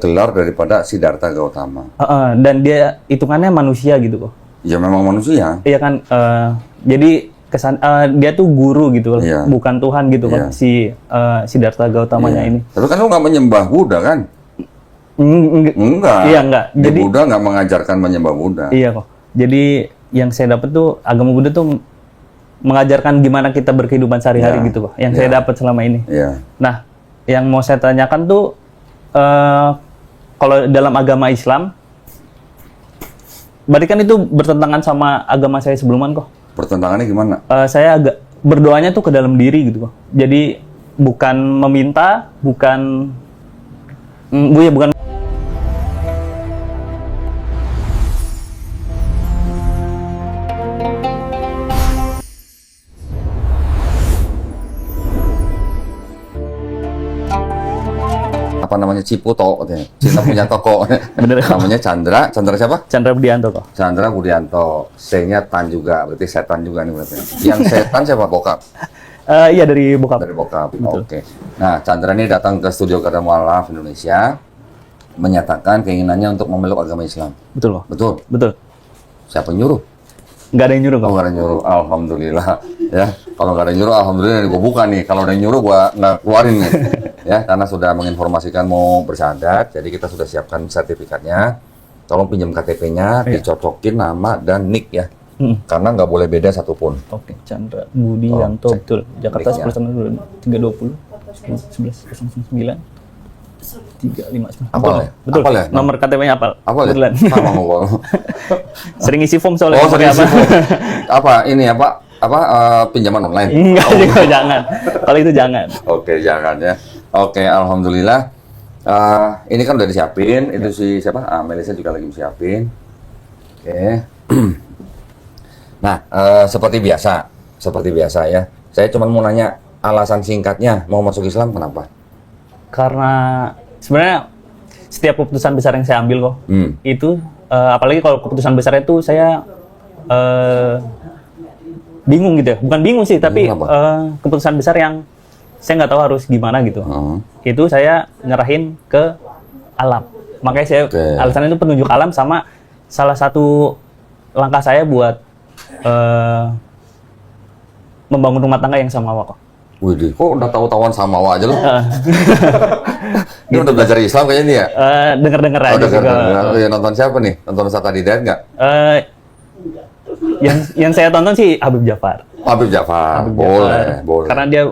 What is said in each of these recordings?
gelar daripada Siddhartha Gautama. Dan dia hitungannya manusia gitu kok. Ya memang manusia. Iya kan, jadi dia tuh guru gitu loh, Iya. bukan Tuhan gitu kan, si Siddhartha Gautamanya ini. Tapi kan lu nggak menyembah Buddha kan? Enggak. Iya enggak. Jadi Buddha nggak mengajarkan menyembah Buddha. Iya kok. Jadi yang saya dapat tuh agama Buddha tuh mengajarkan gimana kita berkehidupan sehari-hari gitu kok. Yang saya dapat selama ini. Iya. Nah, yang mau saya tanyakan tuh kalau dalam agama Islam, berarti kan itu bertentangan sama agama saya sebelumnya kok. Pertentangannya gimana? Saya agak berdoanya tuh ke dalam diri gitu kok. Jadi bukan meminta, bukan bukan. Apa namanya Ciputo katanya. Kita punya toko. Bener. Namanya Chandra siapa? Chandra Budianto kok. Chandra Budianto. C-nya Tan juga, berarti setan juga nih berarti. Yang setan siapa? Bokap. Iya dari bokap. Dari bokap. Oke. Nah, Chandra ini datang ke studio Qadar Mu'allaf Indonesia menyatakan keinginannya untuk memeluk agama Islam. Betul kok. Betul. Betul. Siapa yang nyuruh? Nggak ada yang nyuruh kok. Oh, nggak ada yang nyuruh. Alhamdulillah. Ya, kalau nggak ada yang nyuruh, alhamdulillah gue buka nih. Kalau ada yang nyuruh, gue nggak keluarin nih. Ya, karena sudah menginformasikan mau bersyahadat, jadi kita sudah siapkan sertifikatnya. Tolong pinjam KTP-nya, dicocokin nama dan nick ya. Karena nggak boleh beda satupun. Oke, Chandra Budianto, cek betul. Jakarta nicknya. 10 320 11 09 359. Apal ya? Betul. Apal ya? Nomor KTP-nya apal. Apa ya? Kebetulan. Sama mau. Sering isi form soalnya. Oh, pakai serius. Apa? Ini apa? Pinjaman online? Enggak juga, jangan. Kalau itu jangan. Oke, jangan ya. Oke, alhamdulillah. Ini kan udah disiapin. Itu si siapa? Melisa juga lagi siapin. Oke. Nah, seperti biasa ya. Saya cuma mau nanya alasan singkatnya mau masuk Islam kenapa? Karena sebenarnya setiap keputusan besar yang saya ambil kok, itu apalagi kalau keputusan besar itu saya bingung gitu ya. Bukan bingung sih, tapi keputusan besar yang saya nggak tahu harus gimana gitu. Itu saya nyerahin ke alam. Makanya saya alasannya itu petunjuk alam sama salah satu langkah saya buat membangun rumah tangga yang sama kok. Wih, kok udah tahu-tahuan sama aja lu? Ini udah belajar Islam kayaknya nih ya? Dengar-dengar aja juga. Ya, nonton siapa nih? Nonton Ustaz Hidayat nggak? Yang saya tonton sih Habib Jafar. Habib Jafar. Boleh. Karena dia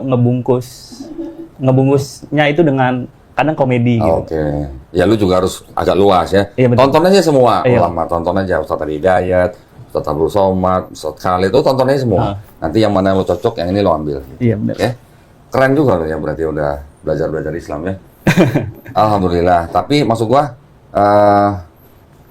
ngebungkusnya itu dengan kadang komedi gitu. Oke. Ya lu juga harus agak luas ya. Iya, tonton aja semua ulama, tonton aja Ustaz Hidayat, Ustaz Abdul Somad, Ustaz Khalid, itu tonton aja semua. Nanti yang mana lo cocok, yang ini lo ambil. Iya benar. Ya? Keren juga lo ya, berarti udah belajar Islam ya. Alhamdulillah. Tapi maksud gua,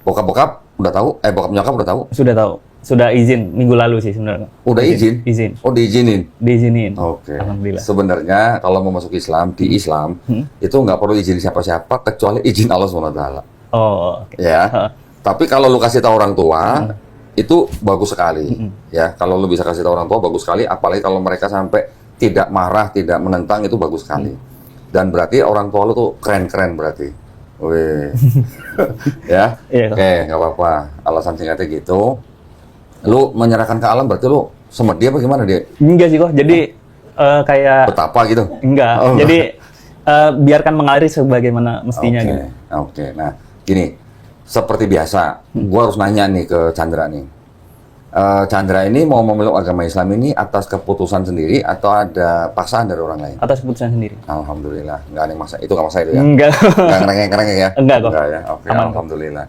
bokap udah tahu? Bokap nyokap udah tahu? Sudah tahu. Sudah izin minggu lalu sih sebenarnya. Udah izin? Izin. Oh, diizinin? Diizinin. Oke. Alhamdulillah. Sebenarnya kalau mau masuk Islam, di Islam, itu nggak perlu izin siapa-siapa, kecuali izin Allah SWT. Oh, oke. Ya. Tapi kalau lu kasih tahu orang tua, itu bagus sekali. Ya, kalau lu bisa kasih tahu orang tua, bagus sekali. Apalagi kalau mereka sampai tidak marah, tidak menentang, itu bagus sekali. Dan berarti orang tua lu tuh keren-keren berarti. Wih. Ya. Oke, nggak apa-apa. Alasan singkatnya gitu. Lu menyerahkan ke alam berarti lu sama dia apa gimana dia? Enggak sih kok. Jadi kayak betapa gitu? Enggak. Jadi biarkan mengalir sebagaimana mestinya gitu. Oke. Nah, gini. Seperti biasa, gua harus nanya nih ke Chandra nih. Chandra ini mau memeluk agama Islam ini atas keputusan sendiri atau ada paksaan dari orang lain? Atas keputusan sendiri. Alhamdulillah. Nggak ada yang maksa. Itu nggak maksa itu ya? Enggak. Nggak ngerengek-ngerengek ya? Enggak kok. Enggak ya? Oke, alhamdulillah.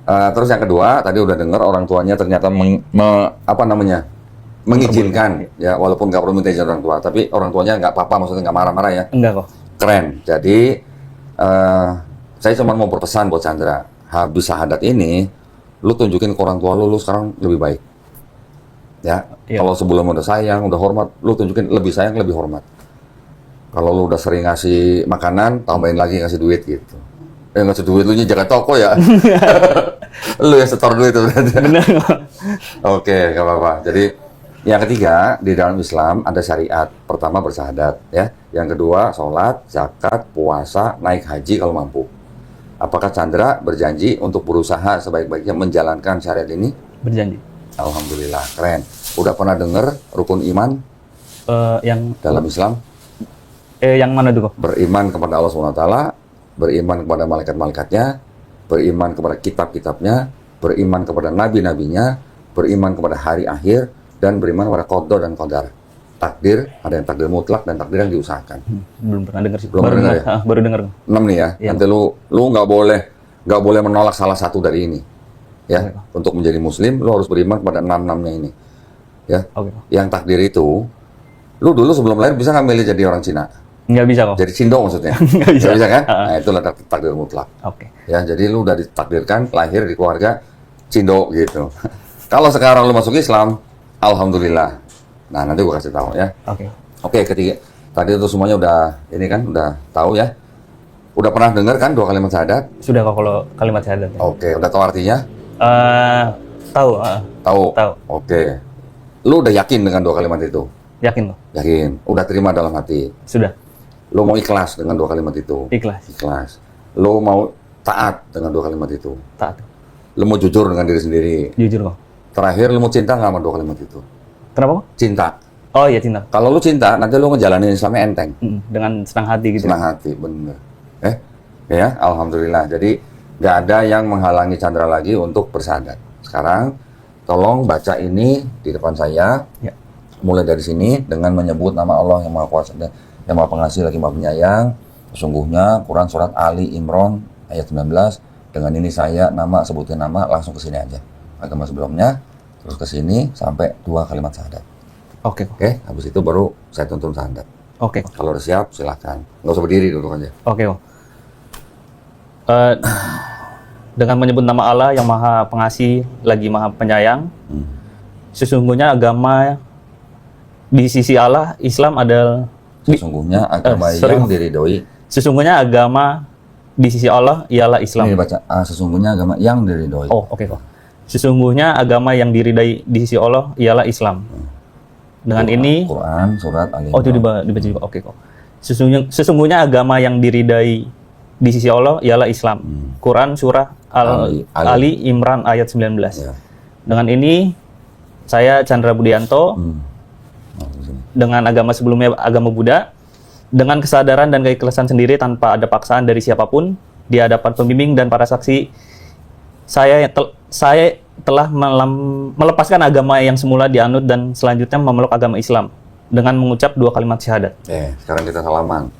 Terus yang kedua, tadi udah dengar orang tuanya ternyata mengizinkan, ya walaupun nggak perlu minta izin orang tua, tapi orang tuanya nggak apa-apa, maksudnya nggak marah-marah ya? Enggak kok. Keren. Jadi saya cuma mau berpesan buat Chandra, habis syahadat ini, lu tunjukin ke orang tua lu sekarang lebih baik. Ya, kalau sebelum udah sayang, udah hormat, lu tunjukin lebih sayang, lebih hormat. Kalau lu udah sering ngasih makanan, tambahin lagi ngasih duit gitu. Ngasih duit lu jaga toko ya. Lu yang setor duit itu berarti. Benar. Oke, nggak apa-apa. Jadi yang ketiga di dalam Islam ada syariat. Pertama bersyahadat, ya. Yang kedua sholat, zakat, puasa, naik haji kalau mampu. Apakah Chandra berjanji untuk berusaha sebaik-baiknya menjalankan syariat ini? Berjanji. Alhamdulillah, keren. Udah pernah dengar rukun iman Yang dalam Islam? yang mana dulu? Beriman kepada Allah SWT, beriman kepada malaikat-malaikatnya, beriman kepada kitab-kitabnya, beriman kepada nabi-nabinya, beriman kepada hari akhir, dan beriman kepada qada dan qadar. Takdir, ada yang takdir mutlak dan takdir yang diusahakan. Belum pernah dengar sih. Belum pernah dengar ya? Baru dengar. 6 nih ya. Iya. Nanti lu nggak boleh menolak salah satu dari ini. Ya, untuk menjadi muslim lu harus beriman kepada 6-6-nya ini. Ya. Oke. Yang takdir itu, lu dulu sebelum lahir bisa nggak milih jadi orang Cina? Nggak bisa kok. Jadi Cindo maksudnya? Nggak bisa. Nggak bisa kan? Nah, itulah takdir mutlak. Oke. Ya, jadi lu udah ditakdirkan lahir di keluarga Cindo gitu. Kalau sekarang lu masuk Islam, alhamdulillah. Nah, nanti gua kasih tahu ya. Oke. Oke, ketiga. Tadi itu semuanya udah ini kan udah tahu ya. Udah pernah dengar kan 2 kalimat syahadat? Sudah kok kalau kalimat syahadat. Oke, udah tahu artinya? Tahu. Tahu. Tahu. Oke. Lu udah yakin dengan 2 kalimat itu? Yakin loh. Yakin. Udah terima dalam hati. Sudah. Lu mau ikhlas dengan 2 kalimat itu? Ikhlas. Ikhlas. Lu mau taat dengan 2 kalimat itu? Taat. Lu mau jujur dengan diri sendiri? Jujur kok. Terakhir, lu mau cinta nggak sama 2 kalimat itu? Kenapa kok? Cinta. Oh iya cinta. Kalau lu cinta, nanti lu ngejalanin Islamnya enteng. Dengan senang hati gitu. Senang hati, bener. Ya, alhamdulillah. Jadi nggak ada yang menghalangi Chandra lagi untuk bersyahadat. Sekarang, tolong baca ini di depan saya. Ya. Mulai dari sini dengan menyebut nama Allah yang Maha Kuasa, yang Maha Pengasih lagi Maha Penyayang. Sesungguhnya Quran surat Ali Imran ayat 19. Dengan ini saya sebutin nama, langsung ke sini aja. Agama sebelumnya, terus ke sini sampai 2 kalimat syahadat. Oke. Oke, habis itu baru saya tuntun syahadat. Oke. Kalau udah siap, silakan. Nggak usah berdiri dulu aja. Oke kok. Dengan menyebut nama Allah yang Maha Pengasih lagi Maha Penyayang, sesungguhnya agama di sisi Allah Islam adalah Sesungguhnya agama yang diridhoi. Sesungguhnya agama di sisi Allah ialah Islam. Ini dibaca. Sesungguhnya agama yang diridhoi. Oh, oke kok. Sesungguhnya agama yang diridai di sisi Allah ialah Islam. Dengan ini Quran surat Ali. Oh, itu dibaca juga. Oke kok. Sesungguhnya agama yang diridai di sisi Allah ialah Islam. Quran surah Ali Imran ayat 19. Ya. Dengan ini saya Chandra Budianto dengan agama sebelumnya agama Buddha, dengan kesadaran dan keikhlasan sendiri tanpa ada paksaan dari siapapun di hadapan pembimbing dan para saksi, saya telah melepaskan agama yang semula dianut dan selanjutnya memeluk agama Islam dengan mengucap 2 kalimat syahadat. Sekarang kita salaman.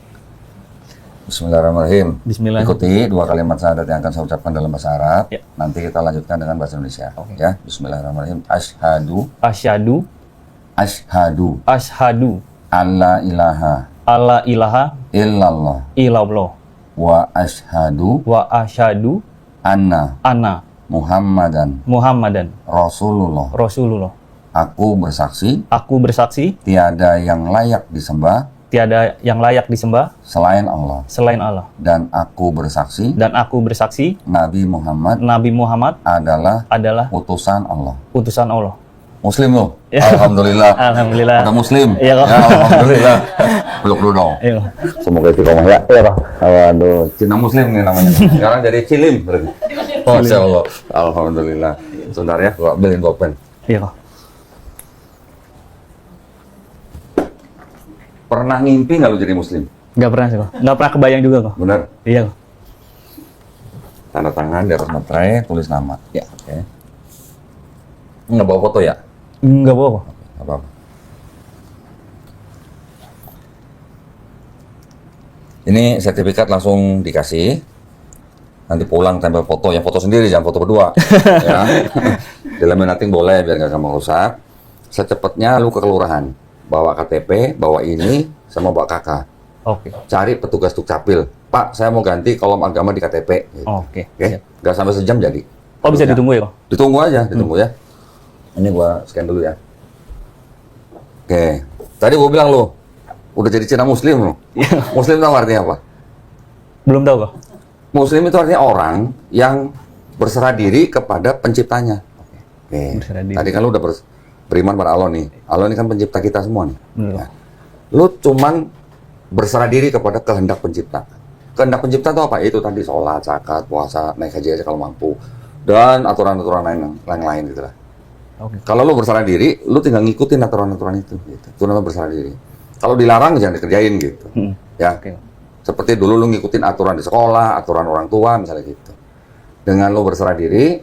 Bismillahirrahmanirrahim. Bismillah. Ikuti 2 kalimat syahadat yang akan saya ucapkan dalam bahasa Arab. Ya. Nanti kita lanjutkan dengan bahasa Indonesia. Oke. Ya. Bismillahirrahmanirrahim. Asyhadu alla ilaha illallah wa asyhadu anna Muhammadan Rasulullah. Aku bersaksi tiada yang layak disembah selain Allah. Dan aku bersaksi Nabi Muhammad adalah utusan Allah. Muslim loh. Ya. Alhamdulillah. Alhamdulillah. Ada muslim. Iya, kok. Ya, alhamdulillah. Peluk dulu dong. Iya. Semoga istiqomah ya. Iya, Pak. Waduh, Cina muslim nih namanya. Sekarang jadi cilim berarti. Masya Allah. Alhamdulillah. Sebentar ya, gua ambilin bolpen. Iya kok. Pernah ngimpi nggak lu jadi muslim? Nggak pernah sih kok. Nggak pernah kebayang juga kok. Benar. Iya kok. Tanda tangan di atas materai, tulis nama. Ya. Oke. Nggak bawa foto ya? Nggak bohong kok. Nggak apa-apa. Ini sertifikat langsung dikasih. Nanti pulang tempel foto, yang foto sendiri, jangan foto berdua. Ya. Dilaminating boleh biar nggak gampang rusak. Secepatnya lu ke kelurahan, bawa KTP, bawa ini, sama bawa KK. Oke. Cari petugas Dukcapil. Pak, saya mau ganti kolom agama di KTP. Gitu. Oke. Oke, nggak sampai sejam jadi. Oh, bisa ditunggu ya kok? Ditunggu aja, ditunggu ya. Ini gua scan dulu ya. Oke, tadi gua bilang lo udah jadi Cina Muslim lo. Muslim tahu artinya apa? Belum tahu kok. Muslim itu artinya orang yang berserah diri kepada penciptanya. Oke. Berserah diri. Tadi kan lu udah beriman pada Allah nih. Allah ini kan pencipta kita semua nih. Benar. Ya. Lu cuman berserah diri kepada kehendak pencipta. kehendak pencipta itu apa? Itu tadi sholat, zakat, puasa, naik haji aja kalau mampu, dan aturan-aturan lain gitu lah. Oke. Kalau lu bersalah diri, lu tinggal ngikutin aturan-aturan itu. Gitu. Itu namanya bersalah diri. Kalau dilarang jangan dikerjain gitu. Ya. Oke. Seperti dulu lu ngikutin aturan di sekolah, aturan orang tua misalnya gitu. Dengan lu berserah diri,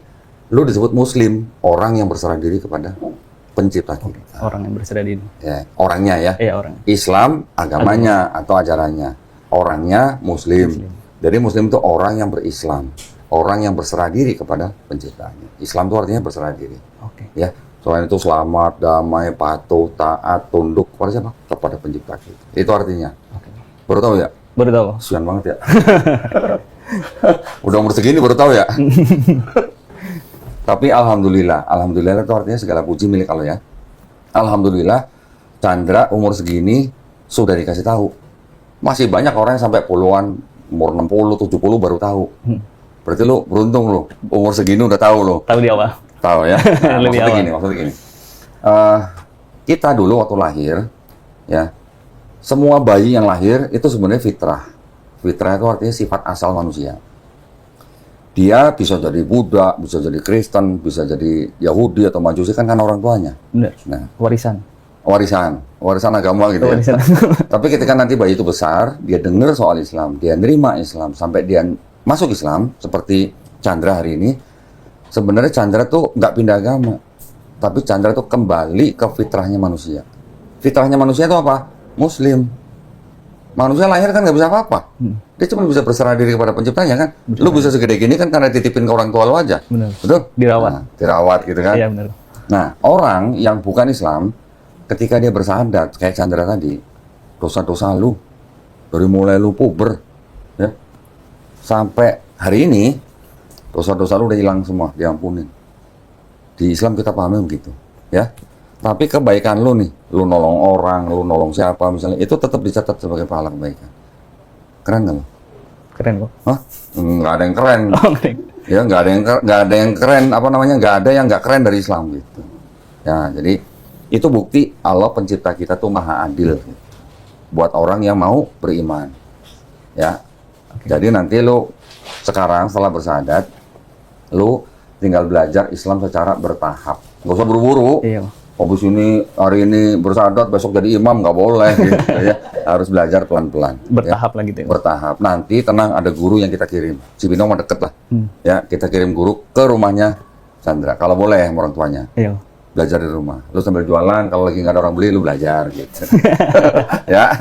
lu disebut muslim, orang yang berserah diri kepada pencipta kita. Orang yang berserah diri. Ya, orangnya ya. Iya, orang. Islam agamanya atau ajarannya. Orangnya muslim. Jadi muslim itu orang yang berislam, orang yang berserah diri kepada penciptanya. Islam itu artinya berserah diri. Oke. Ya. Selain itu selamat, damai, patuh, taat, tunduk kepada siapa? Kepada pencipta kita. Itu artinya. Oke. Baru tahu ya? Baru tahu. Kasian banget ya. Udah umur segini baru tahu ya. Tapi alhamdulillah itu artinya segala puji milik Allah ya. Alhamdulillah Chandra umur segini sudah dikasih tahu. Masih banyak orang yang sampai puluhan, umur 60, 70 baru tahu. Berarti lu beruntung lu, umur segini udah tahu lu. Tahu di awal. Tahu ya. Nah, Lebih awal. maksudnya gini. Kita dulu waktu lahir, ya, semua bayi yang lahir itu sebenarnya fitrah. Fitrah itu artinya sifat asal manusia. Dia bisa jadi Buddha, bisa jadi Kristen, bisa jadi Yahudi atau Majusi kan orang tuanya. Benar. Nah, warisan agama gitu Warisan. ya. Tapi ketika nanti bayi itu besar, dia dengar soal Islam, dia nerima Islam, sampai dia masuk Islam, seperti Chandra hari ini, sebenarnya Chandra tuh nggak pindah agama, tapi Chandra tuh kembali ke fitrahnya manusia. Fitrahnya manusia itu apa? Muslim. Manusia lahir kan nggak bisa apa-apa. Dia cuma bisa berserah diri kepada penciptanya kan. Lu bisa segede gini kan karena dititipin ke orang tua lu aja. Benar. Betul? Dirawat. Nah, dirawat gitu kan. Iya, benar. Nah, orang yang bukan Islam, ketika dia bersahadat, kayak Chandra tadi, dosa-dosa lu, dari mulai lu puber, ya, sampai hari ini, dosa-dosa lu udah hilang semua, diampunin. Di Islam kita pahami begitu, ya. Tapi kebaikan lu nih, lu nolong orang, lu nolong siapa misalnya, itu tetap dicatat sebagai pahala kebaikan. Keren nggak lu? Keren kok. Hah? Nggak ada yang keren. Oh, keren. Ya nggak ada yang keren, apa namanya, nggak ada yang nggak keren dari Islam gitu. Ya jadi itu bukti Allah pencipta kita tuh maha adil gitu. Buat orang yang mau beriman. Ya. Jadi nanti lu sekarang setelah bersahadat, lu tinggal belajar Islam secara bertahap. Nggak usah buru-buru. Iya. Habis ini hari ini bersahadat, besok jadi imam nggak boleh gitu ya. Harus belajar pelan-pelan. Bertahap ya. lah gitu ya. Bertahap. Nanti tenang, ada guru yang kita kirim. Cibinong mah deket lah. Ya, kita kirim guru ke rumahnya Chandra. Kalau boleh orang tuanya. Iya. Belajar di rumah. Lu sambil jualan, kalau lagi nggak ada orang beli, lu belajar gitu. Ya.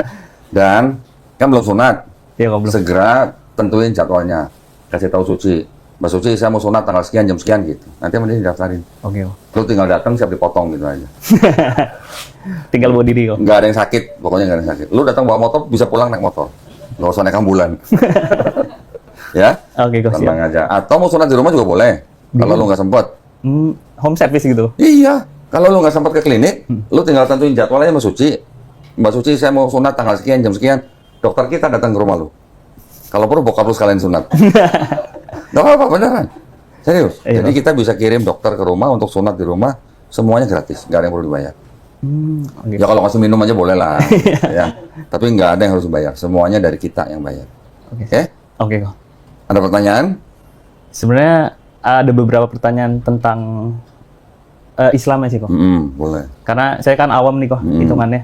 Dan kan belum sunat. Iya, kok belum. Segera tentuin jadwalnya. Kasih tahu Suci. Mbak Suci, saya mau sunat tanggal sekian, jam sekian gitu. Nanti sama dia didaftarin. Oke. Lu tinggal datang, siap dipotong gitu aja. Tinggal bawa diri kok. Nggak ada yang sakit, pokoknya nggak ada yang sakit. Lu datang bawa motor, bisa pulang naik motor. Nggak usah naik ambulan. Ya? Oke, kok siap. Tenang aja. Atau mau sunat di rumah juga boleh. Kalau lu nggak sempet. Home service gitu. Iya. Kalau lu nggak sempat ke klinik, lu tinggal tentuin jadwalnya Mbak Suci. Mbak Suci, saya mau sunat tanggal sekian, jam sekian. Dokter kita datang ke rumah lu. Kalau perlu bokap lu sekalian sunat. Nggak apa-apa, beneran. Serius. Iya. Jadi kita bisa kirim dokter ke rumah untuk sunat di rumah, semuanya gratis, nggak ada yang perlu dibayar. Oke. Ya kalau kasih minum aja boleh lah. Ya. Tapi nggak ada yang harus dibayar, semuanya dari kita yang bayar. Oke. Oke? Oke kok. Ada pertanyaan? Sebenarnya ada beberapa pertanyaan tentang Islamnya sih kok. Boleh. Karena saya kan awam nih kok hitungannya.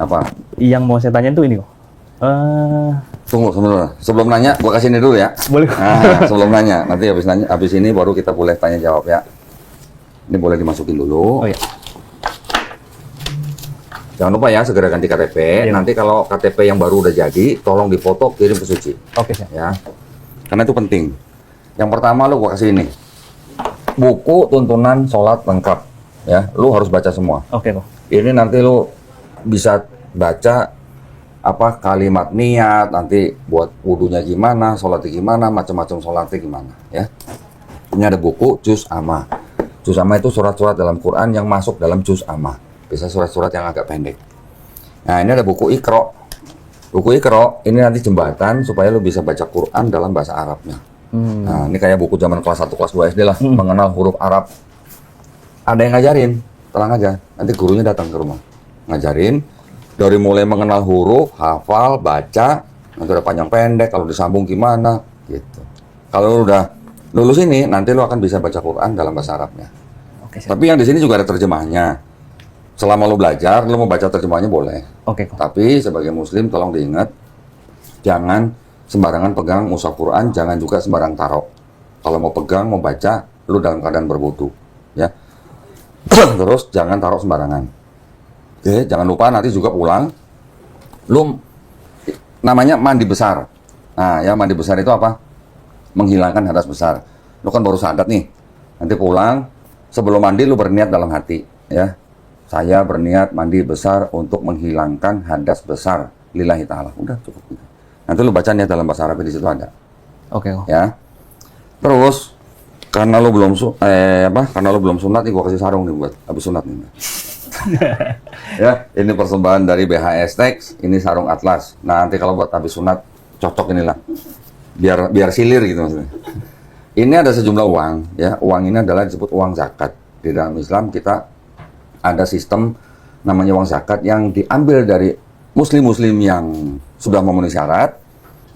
Apa? Yang mau saya tanya tuh ini kok. Tunggu sebentar. Sebelum nanya, gua kasih ini dulu ya. Boleh. Nah, sebelum nanya, nanti habis ini baru kita boleh tanya jawab ya. Ini boleh dimasukin dulu. Oh iya. Jangan lupa ya, segera ganti KTP. Iya. Nanti kalau KTP yang baru udah jadi, tolong difoto kirim ke Suci. Oke, siap. Ya. Karena itu penting. Yang pertama lu gua kasih ini. Buku tuntunan sholat lengkap. Ya, lu harus baca semua. Oke kok. Ini nanti lu bisa baca apa kalimat niat, nanti buat wudunya gimana, sholatnya gimana, macam-macam sholatnya gimana, ya. Ini ada buku Juz Amma. Juz Amma itu surat-surat dalam Quran yang masuk dalam Juz Amma. Bisa surat-surat yang agak pendek. Nah, ini ada buku Iqra. Buku Iqra ini nanti jembatan supaya lu bisa baca Quran dalam bahasa Arabnya. Nah, ini kayak buku zaman kelas 1, kelas 2 SD lah, mengenal huruf Arab. Ada yang ngajarin, tenang aja. Nanti gurunya datang ke rumah, ngajarin. Dari mulai mengenal huruf, hafal, baca, nanti ada panjang pendek, kalau disambung gimana, gitu. Kalau lu udah lulus ini, nanti lu akan bisa baca Quran dalam bahasa Arabnya. Oke, Tapi yang di sini juga ada terjemahnya. Selama lu belajar, lu mau baca terjemahnya boleh. Oke, kok. Tapi sebagai muslim tolong diingat, jangan sembarangan pegang mushaf Quran, jangan juga sembarang taruh. Kalau mau pegang, mau baca, lu dalam keadaan berwudu, ya. Terus jangan taruh sembarangan. Oke, jangan lupa nanti juga pulang, lu namanya mandi besar. Nah, ya mandi besar itu apa? Menghilangkan hadas besar. Lu kan baru syahadat nih. Nanti pulang, sebelum mandi lu berniat dalam hati, ya. Saya berniat mandi besar untuk menghilangkan hadas besar lillahi ta'ala. Udah cukup gitu. Nanti lu baca niat dalam bahasa Arab di situ ada. Oke, kok. Ya. Terus karena lu belum karena lu belum sunat nih, gua kasih sarung nih buat habis sunat nih. Ya, ini persembahan dari BHS Tex, ini sarung atlas. Nah, nanti kalau buat habis sunat cocok inilah. Biar silir gitu maksudnya. Ini ada sejumlah uang, ya. Uang ini adalah disebut uang zakat. Di dalam Islam kita ada sistem namanya uang zakat yang diambil dari muslim-muslim yang sudah memenuhi syarat,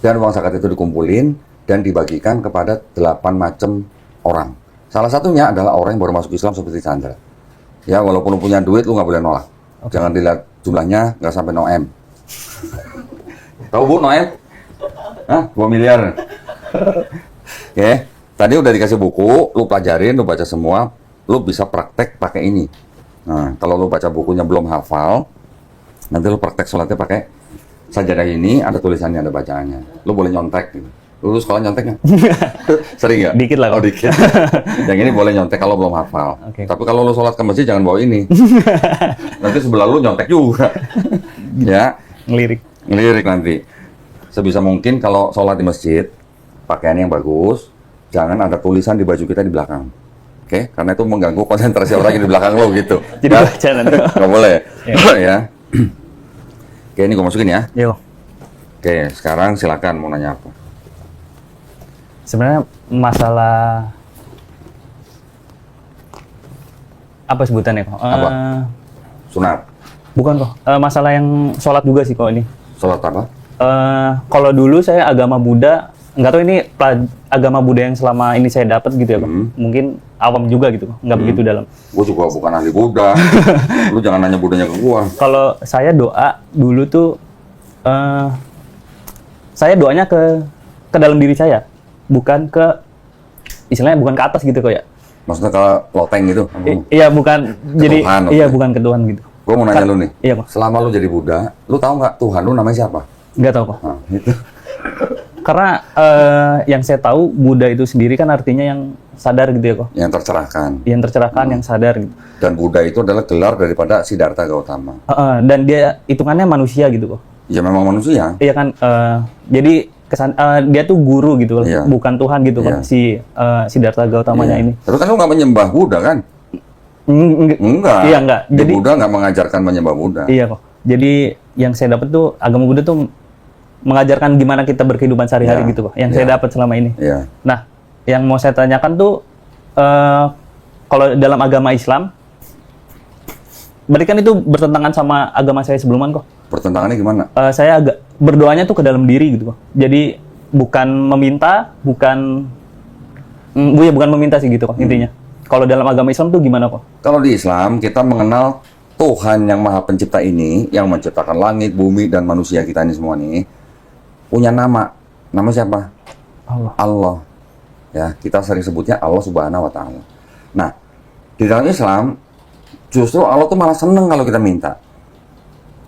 dan uang zakat itu dikumpulin dan dibagikan kepada 8 macam orang. Salah satunya adalah orang yang baru masuk Islam seperti Chandra. Ya, walaupun lu punya duit, lu nggak boleh nolak. Okay. Jangan dilihat jumlahnya, nggak sampai 0M. Tahu Bu, 0M? Hah? 2 miliar. Oke, tadi udah dikasih buku, lu pelajarin, lu baca semua, lu bisa praktek pakai ini. Nah, kalau lu baca bukunya belum hafal, nanti lu praktek sholatnya pakai sajadah ini, ada tulisannya, ada bacaannya. Lu boleh nyontek gitu. Lu sekolah nyontek nggak? Sering nggak? Dikit lah. Oh, dikit. Yang ini boleh nyontek kalau belum hafal. Okay. Tapi kalau lu sholat ke masjid jangan bawa ini. Nanti sebelah lu nyontek juga. Ya. Ngelirik nanti. Sebisa mungkin kalau sholat di masjid, pakaian yang bagus, jangan ada tulisan di baju kita di belakang. Oke? Karena itu mengganggu konsentrasi orang yang di belakang lo gitu. Jadi baca nanti. Nggak boleh. Ya. Oke, ini gue masukin ya. Yo. Oke, sekarang silakan mau nanya apa. Sebenarnya masalah apa sebutannya kok? Apa? Sunat. Bukan kok. Masalah yang sholat juga sih kok ini. Sholat apa? Kalau dulu saya agama Buddha, nggak tahu ini agama Buddha yang selama ini saya dapat gitu ya kok. Mungkin awam juga gitu, nggak begitu dalam. Gue juga bukan ahli Buddha. Lu jangan nanya Buddhanya ke gua. Kalau saya doa dulu tuh, saya doanya ke dalam diri saya. Bukan ke, istilahnya bukan ke atas gitu kok ya. Maksudnya kalau loteng gitu? Iya, bukan. Jadi, Tuhan, iya bukan ke Tuhan gitu. Gue mau nanya lu nih. Iya, kok. Selama lu jadi Buddha, lu tahu nggak Tuhan lu namanya siapa? Nggak tahu kok. Nah, itu. Karena yang saya tahu Buddha itu sendiri kan artinya yang sadar gitu ya kok. Yang tercerahkan. Yang tercerahkan, yang sadar gitu. Dan Buddha itu adalah gelar daripada Siddhartha Gautama. Dan dia hitungannya manusia gitu kok. Ya memang manusia. Iya kan. Jadi dia tuh guru gitu, Iya. bukan Tuhan gitu kan, si Siddhartha Gautamanya ini. Tapi kan lu nggak menyembah Buddha kan? Enggak. Iya enggak. Jadi Buddha nggak mengajarkan menyembah Buddha. Iya kok. Jadi yang saya dapat tuh agama Buddha tuh mengajarkan gimana kita berkehidupan sehari-hari gitu kok. Yang saya dapat selama ini. Iya. Nah, yang mau saya tanyakan tuh kalau dalam agama Islam, berarti kan itu bertentangan sama agama saya sebelumnya kok. Pertentangannya gimana? Saya agak berdoanya tuh ke dalam diri gitu kok. Jadi bukan meminta, bukan meminta sih gitu kok intinya. Kalau dalam agama Islam tuh gimana kok? Kalau di Islam kita mengenal Tuhan yang Maha Pencipta ini, yang menciptakan langit, bumi, dan manusia kita ini semua nih, punya nama. Nama siapa? Allah. Allah. Ya, kita sering sebutnya Allah Subhanahu wa Ta'ala. Nah, di dalam Islam justru Allah tuh malah seneng kalau kita minta.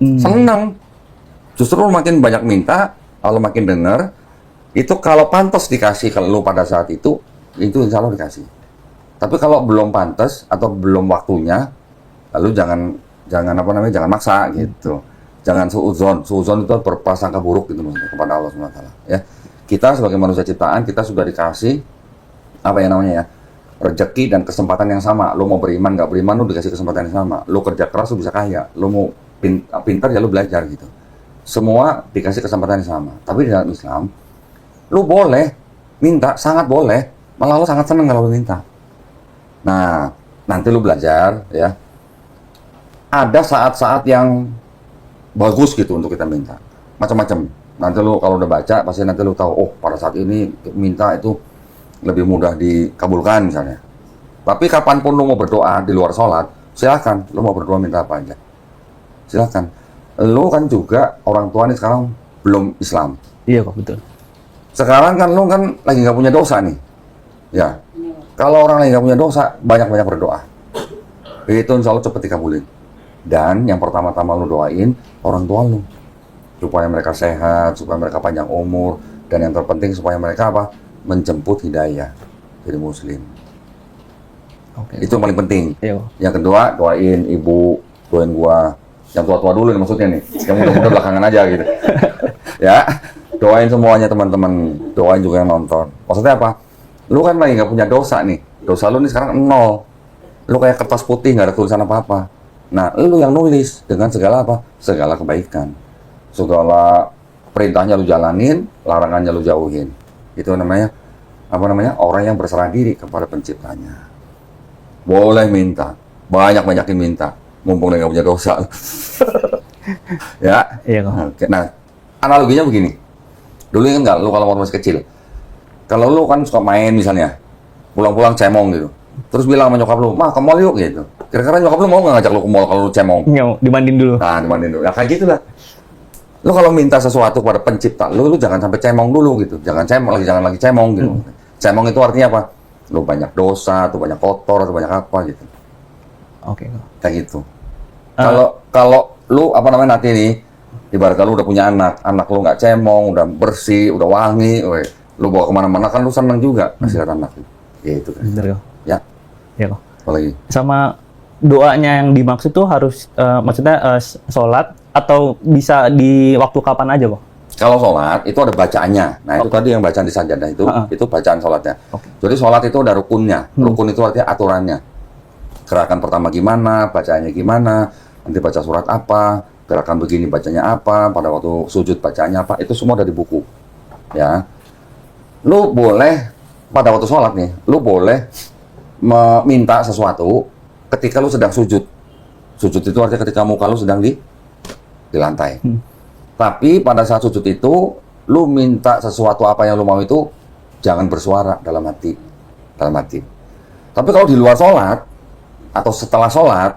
Seneng. Justru makin banyak minta, Allah makin dengar. Itu kalau pantas dikasih kalau lu pada saat itu insya Allah dikasih. Tapi kalau belum pantas atau belum waktunya, lalu jangan maksa gitu. Jangan suudzon. Suudzon itu berprasangka buruk gitu maksudnya kepada Allah Subhanahu wa Ta'ala. Ya. Kita sebagai manusia ciptaan, kita sudah dikasih rezeki dan kesempatan yang sama. Lu mau beriman nggak beriman, lu dikasih kesempatan yang sama. Lu kerja keras, lu bisa kaya. Lu mau pintar ya lu belajar gitu. Semua dikasih kesempatan yang sama. Tapi di dalam Islam, lu boleh minta, sangat boleh. Malah lu sangat seneng kalau lu minta. Nah, nanti lu belajar ya. Ada saat-saat yang bagus gitu untuk kita minta. Macam-macam. Nanti lu kalau udah baca, pasti nanti lu tahu, oh pada saat ini minta itu lebih mudah dikabulkan misalnya. Tapi kapanpun lu mau berdoa di luar sholat, silakan. Lu mau berdoa minta apa aja. Silakan. Lu kan juga orang tua nih sekarang belum Islam. Iya kok, betul. Sekarang kan lu kan lagi nggak punya dosa nih. Ya. Kalau orang lagi nggak punya dosa, banyak-banyak berdoa. Itu insya Allah cepat dikabulin. Dan yang pertama-tama lu doain orang tua lu. Supaya mereka sehat, supaya mereka panjang umur. Dan yang terpenting supaya mereka apa? Menjemput hidayah. Jadi muslim. Oke. Itu yang paling penting. Iya. Yang kedua, doain ibu, doain gua. Yang tua-tua dulu nih maksudnya nih. Yang muda-muda belakangan aja gitu. Ya, doain semuanya teman-teman. Doain juga yang nonton. Maksudnya apa? Lu kan lagi nggak punya dosa nih. Dosa lu nih sekarang 0. Lu kayak kertas putih, nggak ada tulisan apa-apa. Nah, lu yang nulis dengan segala apa? Segala kebaikan. Segala perintahnya lu jalanin, larangannya lu jauhin. Itu namanya, apa namanya? Orang yang berserah diri kepada penciptanya. Boleh minta. Banyak-banyakin minta. Mumpung dia nggak punya dosa. Ya. Iya kok. Oke, nah, analoginya begini. Dulu kan nggak, lu kalau masih kecil. Kalau lu kan suka main misalnya, pulang-pulang cemong gitu. Terus bilang sama nyokap lu, "Mah, ke mall yuk," gitu. Kira-kira nyokap lu mau nggak ngajak lu ke mall kalau lu cemong? Nggak, dimandin dulu. Nah, dimandin dulu. Ya kayak gitu lah. Lu kalau minta sesuatu kepada pencipta, lu jangan sampai cemong dulu gitu. Jangan lagi cemong gitu. Cemong itu artinya apa? Lu banyak dosa, atau banyak kotor, atau banyak apa gitu. Oke kok. Kayak gitu. Kalau lu apa namanya nanti nih, ibarat kalau lu udah punya anak lu nggak cemong, udah bersih, udah wangi, lu bawa kemana-mana kan lu seneng juga ngasih lihat anak. Ya itu kan. Bener kok. Ya. Iya kok. Apalagi? Sama doanya yang dimaksud tuh harus maksudnya sholat atau bisa di waktu kapan aja kok? Kalau sholat itu ada bacaannya. Nah itu tadi yang bacaan di sajadah itu bacaan sholatnya. Okay. Jadi sholat itu ada rukunnya. Rukun itu artinya aturannya. Gerakan pertama gimana, bacaannya gimana, nanti baca surat apa, gerakan begini bacanya apa, pada waktu sujud bacaannya apa, itu semua ada di buku. Ya, lu boleh pada waktu sholat nih, lu boleh meminta sesuatu ketika lu sedang sujud. Sujud itu artinya ketika muka lu sedang di lantai. Tapi pada saat sujud itu, lu minta sesuatu apa yang lu mau itu jangan bersuara dalam hati. Tapi kalau di luar sholat atau setelah sholat,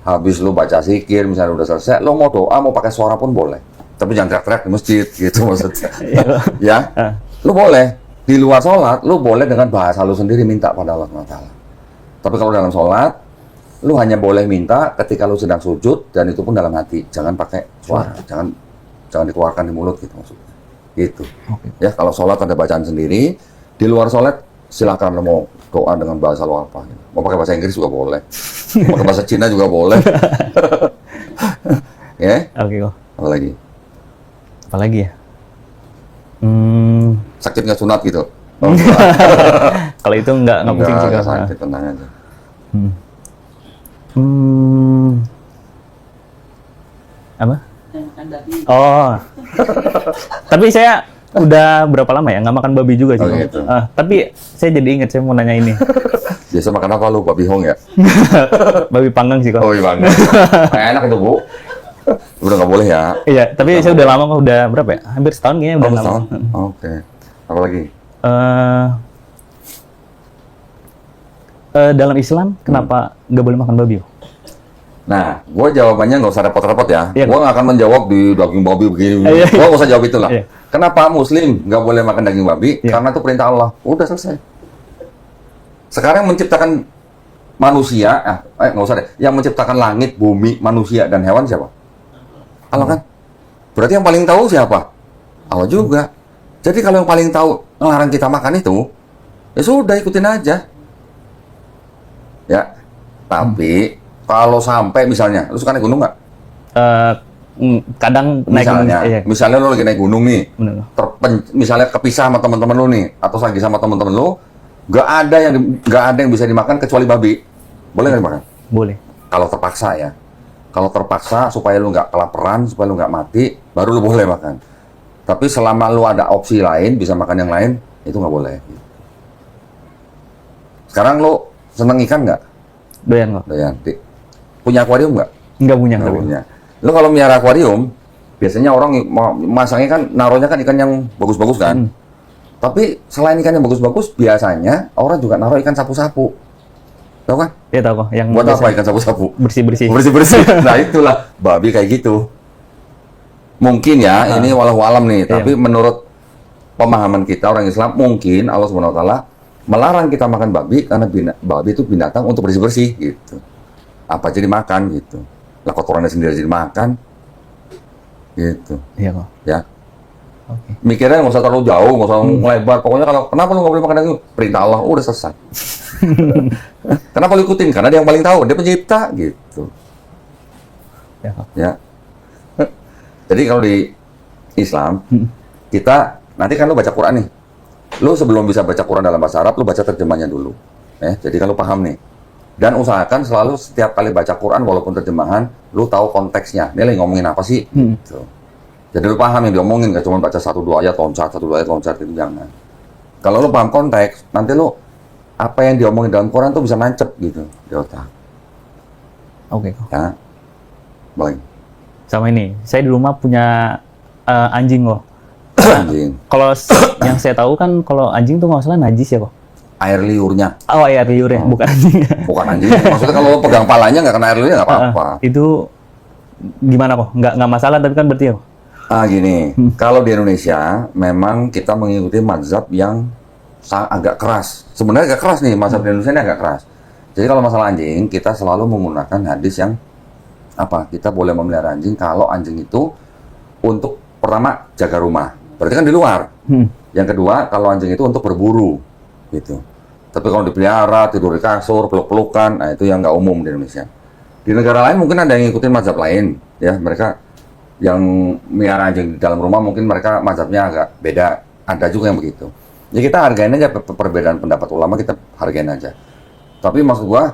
habis lu baca zikir, misalnya udah selesai, lu mau doa, mau pakai suara pun boleh. Tapi jangan teriak-teriak di masjid, gitu maksudnya. Ya, lu boleh. Di luar sholat, lu boleh dengan bahasa lu sendiri minta pada Allah SWT. Tapi kalau dalam sholat, lu hanya boleh minta ketika lu sedang sujud, dan itu pun dalam hati. Jangan pakai suara, jangan dikeluarkan di mulut gitu maksudnya. Gitu. Okay. Ya, kalau sholat ada bacaan sendiri, di luar sholat, silakan lu mau doa dengan bahasa lu apa. Gitu. Mau pakai bahasa Inggris juga boleh. Mau pakai bahasa Cina juga boleh. Ya? Oke kok. Apa lagi ya? Sakit nggak sunat gitu? Oh, kalau itu nggak pusing juga. Nggak sakit, tenang aja. Apa? Oh. Tapi saya udah berapa lama ya nggak makan babi juga sih. Oh, gitu. Tapi saya jadi ingat saya mau nanya ini. Biasa makan apa lu? Babi hong ya? Babi panggang sih kok. Oh, babi panggang. Enak itu, Bu. Udah nggak boleh ya? Iya, tapi saya udah lama kok, udah berapa ya? Hampir setahun kayaknya udah lama. Oke. Apa lagi? Dalam Islam kenapa nggak boleh makan babi? Nah, gue jawabannya nggak usah repot-repot ya. Iya, gue nggak akan menjawab di daging babi begini. Gue nggak usah jawab itulah. Iya. Kenapa Muslim nggak boleh makan daging babi? Iya. Karena itu perintah Allah. Udah selesai. Sekarang menciptakan manusia, nggak usah deh. Yang menciptakan langit, bumi, manusia dan hewan siapa? Allah kan? Berarti yang paling tahu siapa? Allah juga. Jadi kalau yang paling tahu ngelarang kita makan itu, ya sudah ikutin aja. Ya. Tapi kalau sampai misalnya, lu suka naik gunung nggak? Kadang naik gunung. Misalnya lu lagi naik gunung nih, misalnya kepisah sama teman-teman lu nih, atau lagi sama teman-teman lu, nggak ada yang bisa dimakan kecuali babi. Boleh nggak dimakan? Boleh. Kalau terpaksa ya. Kalau terpaksa supaya lu nggak kelaparan, supaya lu nggak mati, baru lu boleh makan. Tapi selama lu ada opsi lain, bisa makan yang lain, itu nggak boleh. Sekarang lu seneng ikan nggak? Doyan kok. Doyan. Punya akuarium nggak? Nggak punya. Nggak punya. Lo kalau miara akuarium, biasanya orang masangnya kan, naruhnya kan ikan yang bagus-bagus kan. Tapi selain ikan yang bagus-bagus, biasanya orang juga naruh ikan sapu-sapu. Tahu kan? Iya tahu kok. Yang buat apa ikan sapu-sapu? Bersih-bersih. Bersih-bersih. Nah itulah babi kayak gitu. Mungkin ya, ini walau alam nih. Tapi menurut pemahaman kita orang Islam, mungkin Allah Subhanahu Wa Taala melarang kita makan babi karena babi itu binatang untuk bersih-bersih gitu. Apa jadi makan gitu. Lah kotorannya sendiri jadi makan. Gitu. Iya kok. Ya. Oke. Mikirnya nggak usah terlalu jauh, nggak usah melebar. Pokoknya kalau kenapa lu nggak boleh makan itu? Perintah Allah, udah selesai. Kenapa lu ikutin? Karena dia yang paling tahu, dia pencipta gitu. Ya. Ya. Jadi kalau di Islam, kita nanti kan lu baca Quran nih. Lu sebelum bisa baca Quran dalam bahasa Arab, lu baca terjemahnya dulu. Jadi kalau paham nih. Dan usahakan selalu setiap kali baca Quran walaupun terjemahan, lu tahu konteksnya. Dia lagi ngomongin apa sih? Gitu. Jadi lu paham yang diomongin, gak cuma baca 1-2 ayat loncat, 1-2 ayat loncat, itu jangan. Kalau lu paham konteks, nanti lu apa yang diomongin dalam Quran tuh bisa nancep gitu di otak. Oke. Ya. Baik. Sama ini, saya di rumah punya anjing kok. Anjing. Kalau yang saya tahu kan kalau anjing tuh nggak salah najis ya kok. Air liurnya. Oh air liurnya, bukan anjingnya. Bukan anjing. Maksudnya kalau lu pegang palanya nggak kena air liurnya nggak apa-apa. Itu gimana kok? Nggak masalah tapi kan berarti ya kok? Gini, kalau di Indonesia memang kita mengikuti mazhab yang agak keras. Sebenarnya agak keras nih, mazhab di Indonesia ini agak keras. Jadi kalau masalah anjing, kita selalu menggunakan hadis yang apa? Kita boleh memelihara anjing kalau anjing itu untuk pertama jaga rumah, berarti kan di luar. Yang kedua, kalau anjing itu untuk berburu, gitu. Tapi kalau dipelihara, tidur di kasur, peluk-pelukan, nah itu yang nggak umum di Indonesia. Di negara lain mungkin ada yang ngikutin mazhab lain, ya mereka yang melihara anjing di dalam rumah mungkin mereka mazhabnya agak beda, ada juga yang begitu. Ya kita hargain aja perbedaan pendapat ulama, kita hargain aja. Tapi maksud gua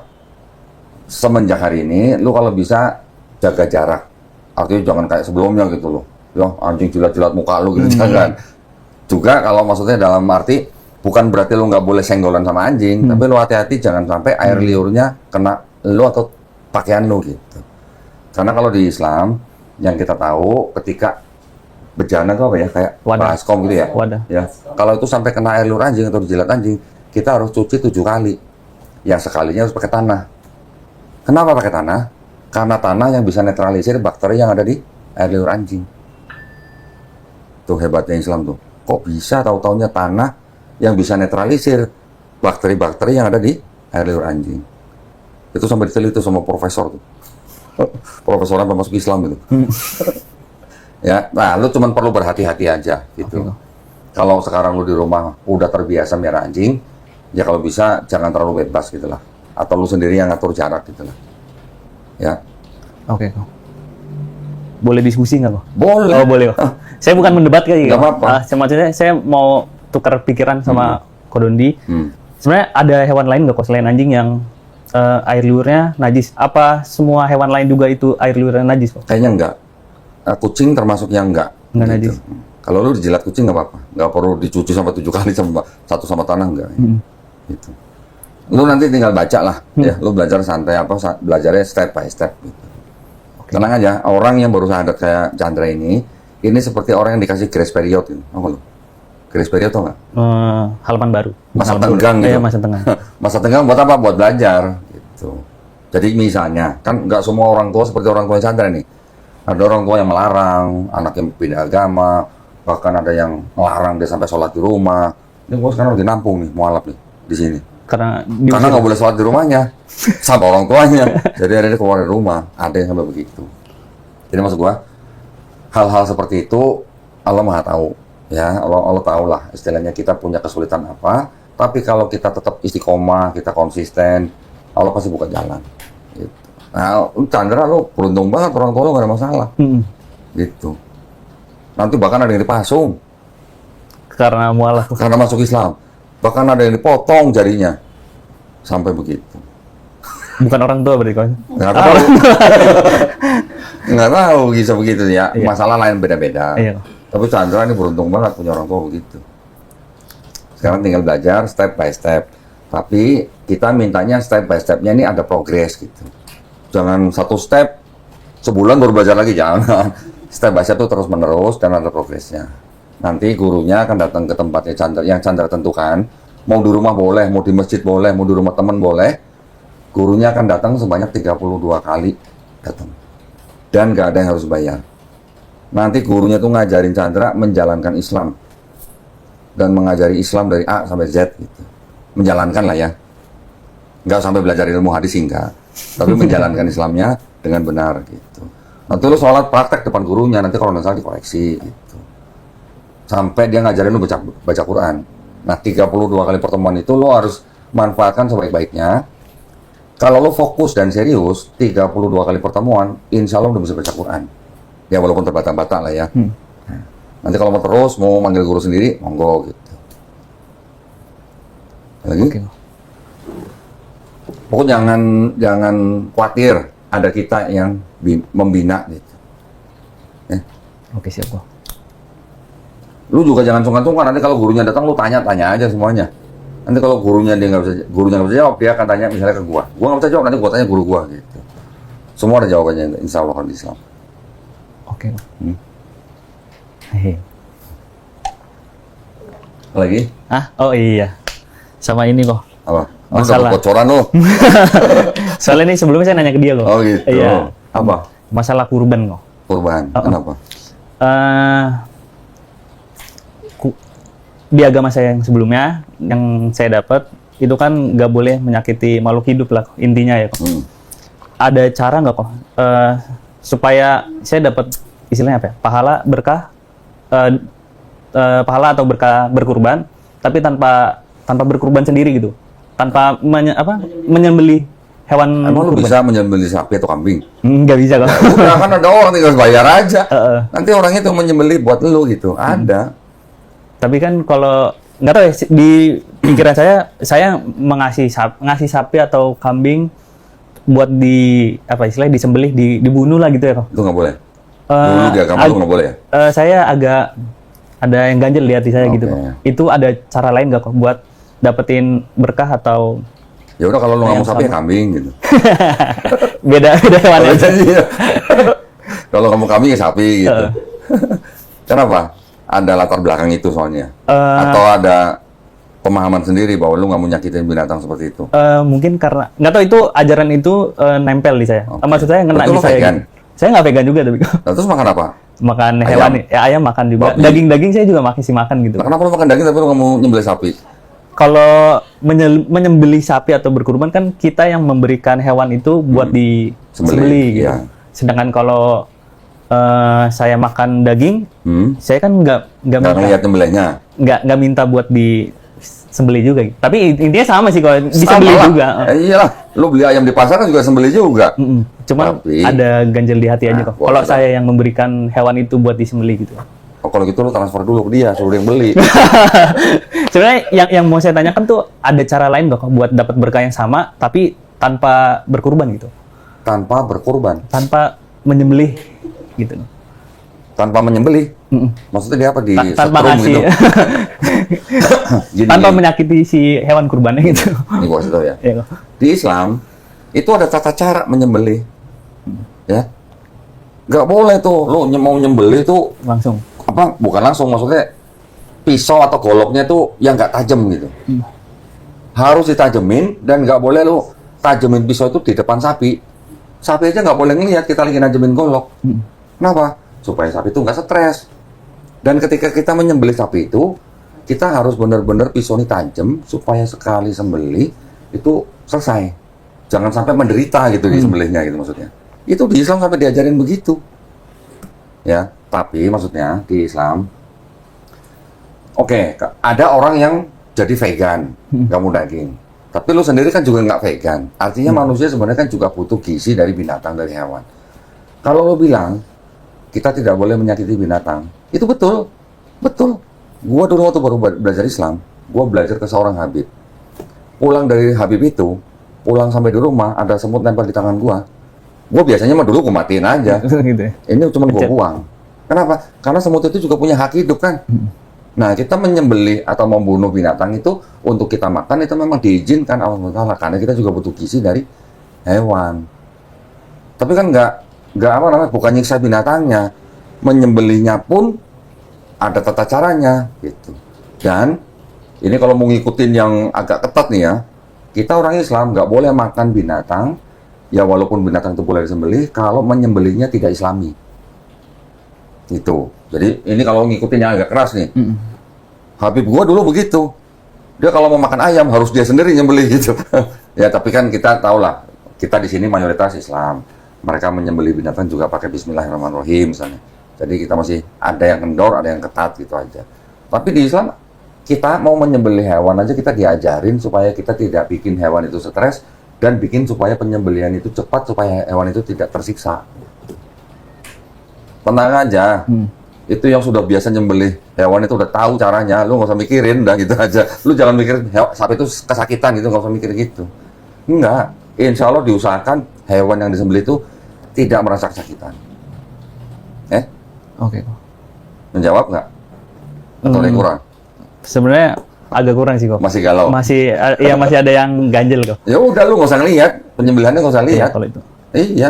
semenjak hari ini lu kalau bisa jaga jarak, artinya jangan kayak sebelumnya gitu loh, ya anjing jilat-jilat muka lu gitu jangan. Juga kalau maksudnya dalam arti bukan berarti lu nggak boleh senggolan sama anjing, tapi lu hati-hati jangan sampai air liurnya kena lu atau pakaian lu gitu. Karena kalau di Islam yang kita tahu ketika bejana itu apa ya, kayak baskom gitu ya. Wadah. Ya. Kalau itu sampai kena air liur anjing atau dijilat anjing, kita harus cuci 7 kali. Yang sekalinya harus pakai tanah. Kenapa pakai tanah? Karena tanah yang bisa netralisir bakteri yang ada di air liur anjing. Tuh hebatnya Islam tuh. Kok bisa tahu-taunya tanah yang bisa netralisir bakteri-bakteri yang ada di air liur anjing. Itu sampai diteliti sama profesor tuh. Profesoran termasuk Islam itu. Ya, nah lu cuma perlu berhati-hati aja gitu. Okay. Kalau sekarang lu di rumah udah terbiasa melihara anjing, ya kalau bisa jangan terlalu bebas gitu lah. Atau lu sendiri yang ngatur jarak gitu lah. Ya. Oke, kok. Boleh diskusi nggak kok? Boleh. Oh boleh kok. Saya bukan mendebat kayak gitu. Nggak apa-apa. Maksudnya saya mau tukar pikiran sama Kodondi. Sebenarnya ada hewan lain nggak kok selain anjing yang air liurnya najis? Apa semua hewan lain juga itu air liurnya najis kok? Kayaknya enggak. Kucing termasuk yang enggak. Enggak gitu. najis. Kalau lu dijilat kucing nggak apa-apa. Nggak perlu dicuci sampai 7 kali sama tanah enggak. Gitu. Lu nanti tinggal baca lah. Ya, lu belajar santai belajarnya step by step gitu. Okay. Tenang aja, orang yang baru syahadat kayak Chandra ini seperti orang yang dikasih grace period gitu. Apa lu? Grace period tau nggak? Halaman baru. Masa tenggang gitu. Iya, masa tenggang. Masa tenggang buat apa? Buat belajar gitu. Jadi misalnya, kan nggak semua orang tua seperti orang tua Chandra nih. Ada orang tua yang melarang anaknya pindah agama, bahkan ada yang melarang dia sampai sholat di rumah. Ini gue sekarang lagi nampung nih, mualaf nih di sini. Karena nggak boleh sholat di rumahnya sama orang tuanya. Jadi ada keluar dari rumah, ada yang sampai begitu. Jadi maksud gua, hal-hal seperti itu Allah Maha tahu. Ya, Allah tahu lah istilahnya kita punya kesulitan apa. Tapi kalau kita tetap istiqomah, kita konsisten, Allah pasti buka jalan. Gitu. Nah, Chandra lu beruntung banget, orang tua lu gak ada masalah. Gitu. Nanti bahkan ada yang dipasung. Karena mualaf. Karena masuk Islam. Bahkan ada yang dipotong jarinya. Sampai begitu. Bukan orang tua berarti kan? Nggak tahu. Nggak tahu bisa begitu ya. Iya. Masalah lain beda-beda. Iya. Tapi Chandra ini beruntung banget punya orang tua begitu. Sekarang tinggal belajar step by step. Tapi kita mintanya step by stepnya ini ada progres gitu. Jangan satu step sebulan baru belajar lagi, jangan. Step by step itu terus menerus dan ada progresnya. Nanti gurunya akan datang ke tempatnya yang Chandra tentukan. Mau di rumah boleh, mau di masjid boleh, mau di rumah teman boleh. Gurunya akan datang sebanyak 32 kali datang. Dan nggak ada yang harus bayar. Nanti gurunya tuh ngajarin Chandra menjalankan Islam. Dan mengajari Islam dari A sampai Z gitu. Menjalankan lah ya. Nggak sampai belajar ilmu hadis enggak. Tapi menjalankan Islamnya dengan benar gitu. Nanti lu sholat praktek depan gurunya, nanti kalau nggak salah dikoreksi gitu. Sampai dia ngajarin lu baca Quran. Nah, 32 kali pertemuan itu lo harus manfaatkan sebaik-baiknya. Kalau lo fokus dan serius, 32 kali pertemuan, insya Allah udah bisa baca Quran. Ya walaupun terbata-bata lah ya. Nanti kalau mau terus, mau manggil guru sendiri, monggo gitu. Lagi? Okay. Pokoknya jangan khawatir, ada kita yang membina gitu. Oke, siap kok. Lu juga jangan sungkan-sungkan, nanti kalau gurunya datang lu tanya-tanya aja semuanya. Nanti kalau gurunya nggak bisa jawab, dia akan tanya misalnya ke gua nggak bisa jawab, nanti gua tanya guru gua gitu. Semua ada jawabannya, insya Allah di Islam. Oke. Lagi? Oh iya, sama ini kok. Apa? Masalah bocoran lo. Soalnya ini sebelumnya saya nanya ke dia kok. Oh gitu. Iya. Apa? Masalah kurban kok. Kurban. Kenapa? Di agama saya yang sebelumnya, yang saya dapat itu kan nggak boleh menyakiti makhluk hidup lah intinya ya kok. Ada cara nggak kok supaya saya dapat istilahnya apa ya? Pahala berkah, pahala atau berkah berkurban, tapi tanpa berkurban sendiri gitu, tanpa menyembelih hewan. Emang lu bisa menyembelih sapi atau kambing? Nggak bisa kok. Udah kan ada orang tinggal bayar aja. Nanti orang itu menyembelih buat lu gitu. Ada. Tapi kan kalau nggak tahu ya, di pikiran saya ngasih sapi atau kambing buat istilahnya disembelih, dibunuh lah gitu ya kok. Itu nggak boleh. Dulu di agama lu nggak boleh ya? Saya agak ada yang ganjel di hati saya gitu kok. Itu ada cara lain nggak kok buat dapetin berkah atau? Ya udah kalau lu nggak mau sapi ya kambing gitu. beda hewan aja. Kalau kamu kambing ya sapi gitu. Kenapa? Ada latar belakang itu soalnya. Atau ada pemahaman sendiri bahwa lu nggak mau nyakitin binatang seperti itu? Mungkin karena nggak tahu itu ajaran itu nempel di saya. Maksud saya ngena di saya. Vegan? Gitu. Saya nggak vegan juga tapi. Nah, terus makan apa? Makan hewan. Ya ayam makan juga. Daging saya juga masih makan gitu. Nah, kenapa lu makan daging tapi lu nggak mau nyembelih sapi? Kalau menyembelih sapi atau berkurban kan kita yang memberikan hewan itu buat disembelih gitu. Iya. Sedangkan kalau saya makan daging, saya kan nggak lihat nyembelihnya, nggak minta buat disembelih juga. Tapi intinya sama sih kalau disembelih juga. Iyalah, lu beli ayam di pasar kan juga sembelih juga. Cuman ada ganjel di hati aja kok. Kalau saya yang memberikan hewan itu buat disembelih gitu. Oh, kalau gitu lu transfer dulu ke dia, suruh dia yang beli. Sebenarnya yang mau saya tanyakan tuh ada cara lain nggak kok buat dapat berkah yang sama, tapi tanpa berkurban gitu? Tanpa berkurban? Tanpa menyembelih gitu. Tanpa menyembelih? Maksudnya dia apa? Tanpa ngasih gitu? Tanpa menyakiti si hewan kurbannya gitu. Ini gua kasih tau ya. Di Islam itu ada tata cara menyembelih. Ya. Nggak boleh tuh lu mau nyembelih tuh langsung. Bukan langsung, maksudnya pisau atau goloknya tuh yang nggak tajam gitu. Harus ditajemin dan nggak boleh lu tajemin pisau itu di depan sapi. Sapi aja nggak boleh ngelihat kita lagi najemin golok. Kenapa? Supaya sapi itu nggak stres. Dan ketika kita menyembelih sapi itu, kita harus benar-benar pisau ini tajam supaya sekali sembelih itu selesai. Jangan sampai menderita gitu di sembelihnya gitu maksudnya. Itu di Islam sampai diajarin begitu. Ya, tapi maksudnya di Islam, oke, ada orang yang jadi vegan, nggak mau daging. Tapi lu sendiri kan juga nggak vegan. Artinya manusia sebenarnya kan juga butuh gizi dari binatang, dari hewan. Kalau lu bilang, kita tidak boleh menyakiti binatang, itu betul. Betul. Gua dulu waktu baru belajar Islam, gua belajar ke seorang Habib. Pulang dari Habib itu, pulang sampai di rumah, ada semut nempel di tangan gua. Gua biasanya mah dulu gua matiin aja. Gitu ya? Ini cuma gua buang. Kenapa? Karena semut itu juga punya hak hidup kan. Nah, kita menyembelih atau membunuh binatang itu untuk kita makan itu memang diizinkan Allah Ta'ala, karena kita juga butuh gizi dari hewan. Tapi kan nggak apa namanya, bukan nyiksa binatangnya, menyembelihnya pun ada tata caranya gitu. Dan ini kalau mau ngikutin yang agak ketat nih ya, kita orang Islam nggak boleh makan binatang, ya walaupun binatang itu boleh disembelih, kalau menyembelihnya tidak Islami. Itu. Jadi ini kalau ngikutin yang agak keras nih. Habib gua dulu begitu. Dia kalau mau makan ayam harus dia sendiri nyembelih gitu. Ya tapi kan kita tahu lah, kita di sini mayoritas Islam. Mereka menyembelih binatang juga pakai Bismillahirrahmanirrahim misalnya. Jadi kita masih ada yang kendor, ada yang ketat gitu aja. Tapi di Islam kita mau menyembelih hewan aja kita diajarin supaya kita tidak bikin hewan itu stres dan bikin supaya penyembelihan itu cepat supaya hewan itu tidak tersiksa. Tenang aja. Itu yang sudah biasa nyembelih hewan itu udah tahu caranya, lu nggak usah mikirin, udah gitu aja. Lu jangan mikirin sapi itu kesakitan gitu, nggak usah mikir gitu. Enggak, insya Allah diusahakan hewan yang disembelih itu tidak merasa kesakitan. Oke. Menjawab nggak? Atau ada yang kurang? Sebenarnya agak kurang sih kok. Masih galau? Masih ada yang ganjel kok. Ya udah, lu nggak usah ngelihat, penyembelihannya nggak usah lihat. Kalau itu. Iya.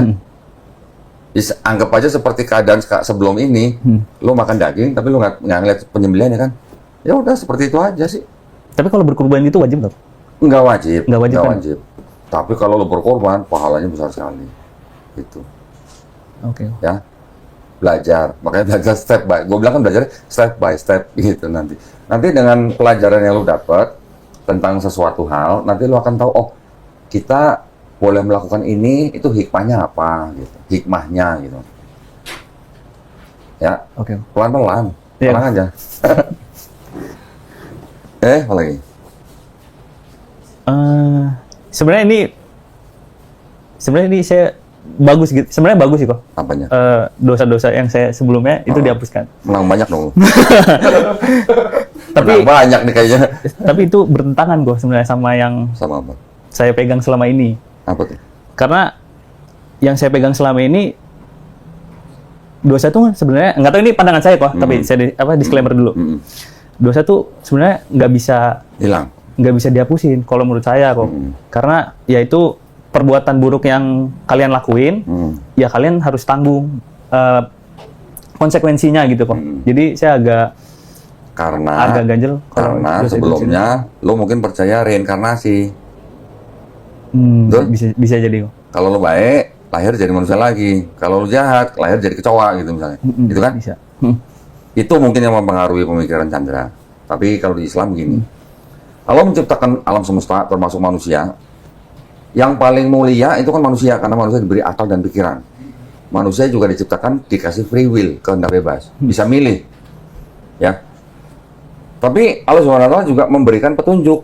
Anggap aja seperti keadaan sebelum ini, lu makan daging, tapi lu nggak ngeliat penyembelihannya kan? Ya udah, seperti itu aja sih. Tapi kalau berkorban itu wajib nggak? Nggak wajib. Nggak wajib, nggak kan? wajib. Tapi kalau lu berkorban, pahalanya besar sekali. Gitu. Oke. Ya, belajar. Makanya belajar step by. Gue bilang kan belajar step by step gitu nanti. Nanti dengan pelajaran yang lu dapat tentang sesuatu hal, nanti lu akan tahu, oh kita boleh melakukan ini, itu hikmahnya apa gitu, hikmahnya gitu. Ya, Oke. pelan-pelan, Iya. tenang aja. Apa lagi? Sebenarnya ini saya bagus gitu. Sebenarnya bagus sih kok. Apanya? Dosa-dosa yang saya sebelumnya itu dihapuskan. Menang banyak dong. Tapi Menang banyak nih kayaknya. tapi itu bertentangan kok sebenarnya sama yang Sama apa? saya pegang selama ini. Apa tuh? Karena yang saya pegang selama ini dosa itu sebenarnya nggak tahu ini pandangan saya kok, tapi saya disclaimer dulu. Dosa tuh sebenarnya Hilang. nggak bisa dihapusin kalau menurut saya kok. Karena ya itu perbuatan buruk yang kalian lakuin, ya kalian harus tanggung konsekuensinya gitu kok. Jadi saya agak ganjel kalau Karena dosa itu sebelumnya lo mungkin percaya reinkarnasi. Betul? bisa jadi kok. Kalau lo baik, lahir jadi manusia lagi. Kalau lo jahat, lahir jadi kecoa gitu misalnya. Gitu kan? Bisa. Itu mungkin yang mempengaruhi pemikiran Chandra. Tapi kalau di Islam gini, Allah menciptakan alam semesta termasuk manusia. Yang paling mulia itu kan manusia, karena manusia diberi akal dan pikiran. Manusia juga diciptakan dikasih free will, kehendak bebas, bisa milih. Ya. Tapi Allah SWT juga memberikan petunjuk.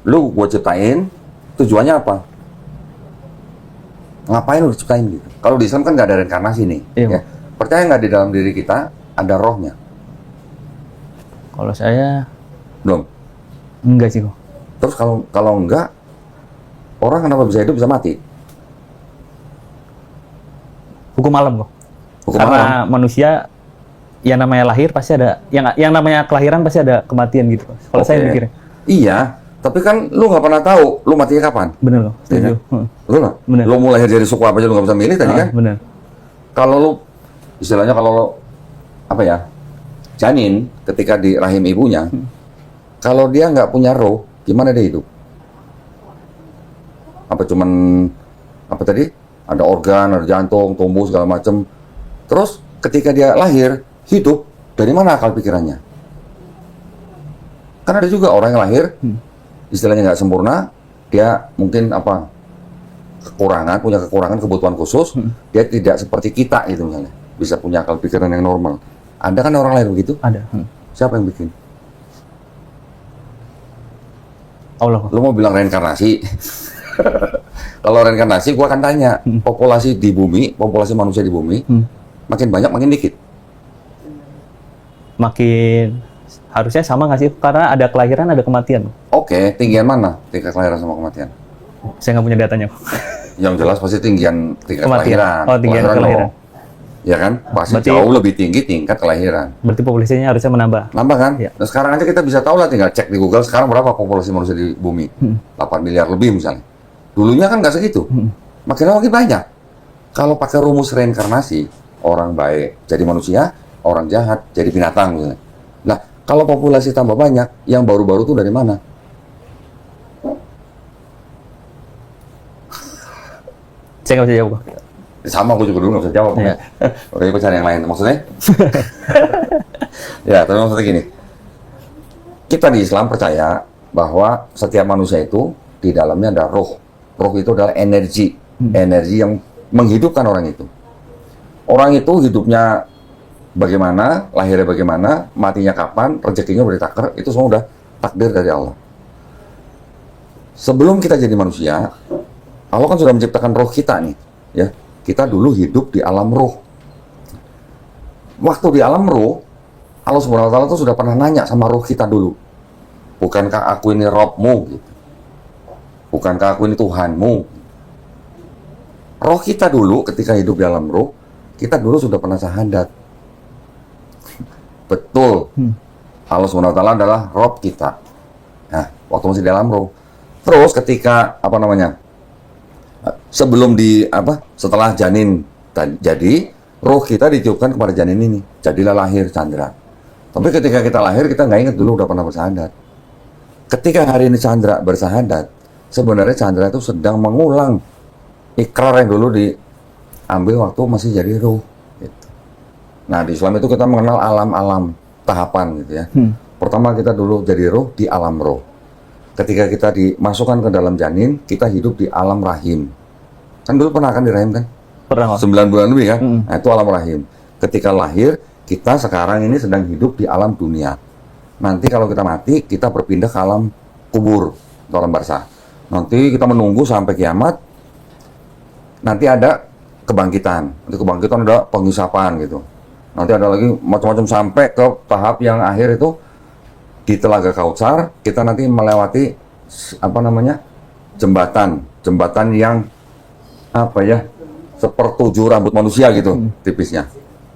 Lu gue ciptain, tujuannya apa? Ngapain lu diciptain gitu? Kalau di Islam kan nggak ada reinkarnasi nih. Iya. Ya. Percaya nggak di dalam diri kita ada rohnya? Kalau saya Belum. enggak sih kok. Terus kalau enggak, orang kenapa bisa hidup bisa mati? Hukum alam kok. Hukum Karena manusia yang namanya lahir pasti ada, yang namanya kelahiran pasti ada kematian gitu. Kalau saya Oke. mikirnya. Iya, tapi kan lu nggak pernah tahu lu matinya kapan. Bener loh, setuju. Lu nggak? Bener. Lu mulai dari suku apa aja lu nggak bisa milih tadi kan? Bener. Kalau lu istilahnya kalau lu apa ya, janin ketika di rahim ibunya, kalau dia nggak punya roh, gimana dia hidup? Apa cuman apa tadi? Ada organ, ada jantung, tumbuh segala macem. Terus ketika dia lahir hidup, dari mana akal pikirannya? Kan ada juga orang yang lahir istilahnya nggak sempurna, dia mungkin apa punya kekurangan kebutuhan khusus, dia tidak seperti kita gitu misalnya, bisa punya akal pikiran yang normal. Ada kan orang lahir begitu? Ada. Siapa yang bikin? Allah. Lu mau bilang reinkarnasi? Kalau reinkarnasi, gua akan tanya, populasi di bumi, populasi manusia di bumi, makin banyak, makin dikit. Makin harusnya sama nggak sih? Karena ada kelahiran, ada kematian. Oke, tinggian mana tingkat kelahiran sama kematian? Saya nggak punya datanya kok. Yang jelas pasti tinggian tingkat Kematian. kelahiran. Oh, tinggian kelahiran. dong. Ya kan? Pasti Berarti- jauh lebih tinggi tingkat kelahiran. Berarti populasinya harusnya menambah. Nambah kan? Iya. Nah, sekarang aja kita bisa tahu lah, tinggal cek di Google sekarang berapa populasi manusia di bumi. 8 miliar lebih misalnya. Dulunya kan nggak segitu. Makin lama makin banyak. Kalau pakai rumus reinkarnasi, orang baik jadi manusia, orang jahat jadi binatang misalnya. Nah, kalau populasi tambah banyak, yang baru-baru itu dari mana? Saya nggak bisa jawab. Sama, aku juga dulu nggak bisa jawab. Iya. Oke, aku cari yang lain. Maksudnya? Ya, tapi maksudnya gini. Kita di Islam percaya bahwa setiap manusia itu di dalamnya ada roh. Roh itu adalah energi. Energi yang menghidupkan orang itu. Orang itu hidupnya bagaimana, lahirnya bagaimana, matinya kapan, rezekinya udah ditakdir, itu semua udah takdir dari Allah. Sebelum kita jadi manusia, Allah kan sudah menciptakan roh kita nih, ya. Kita dulu hidup di alam roh. Waktu di alam roh, Allah Subhanahu wa Ta'ala tuh sudah pernah nanya sama roh kita dulu. Bukankah aku ini Robmu? Gitu. Bukankah aku ini Tuhanmu? Roh kita dulu ketika hidup di alam roh, kita dulu sudah pernah syahadat. Betul. Allah Subhanahu wa Ta'ala adalah Rob kita. Nah, waktu masih di alam roh. Terus ketika setelah janin jadi, roh kita ditiupkan kepada janin ini. Jadilah lahir Chandra. Tapi ketika kita lahir, kita nggak ingat dulu udah pernah bersyahadat. Ketika hari ini Chandra bersahadat, sebenarnya Chandra itu sedang mengulang ikrar yang dulu diambil waktu masih jadi roh. Gitu. Nah, di Islam itu kita mengenal alam-alam tahapan gitu ya. Pertama kita dulu jadi roh di alam roh. Ketika kita dimasukkan ke dalam janin, kita hidup di alam rahim. Kan dulu pernah kan di rahim kan? Pernah. 9 bulan lebih kan? Nah, itu alam rahim. Ketika lahir, kita sekarang ini sedang hidup di alam dunia. Nanti kalau kita mati, kita berpindah ke alam kubur, atau alam barzah. Nanti kita menunggu sampai kiamat. Nanti ada kebangkitan. Nanti kebangkitan ada penghisapan gitu. Nanti ada lagi macam-macam sampai ke tahap yang akhir itu di Telaga Kautsar, kita nanti melewati jembatan yang sepertujuh rambut manusia gitu tipisnya.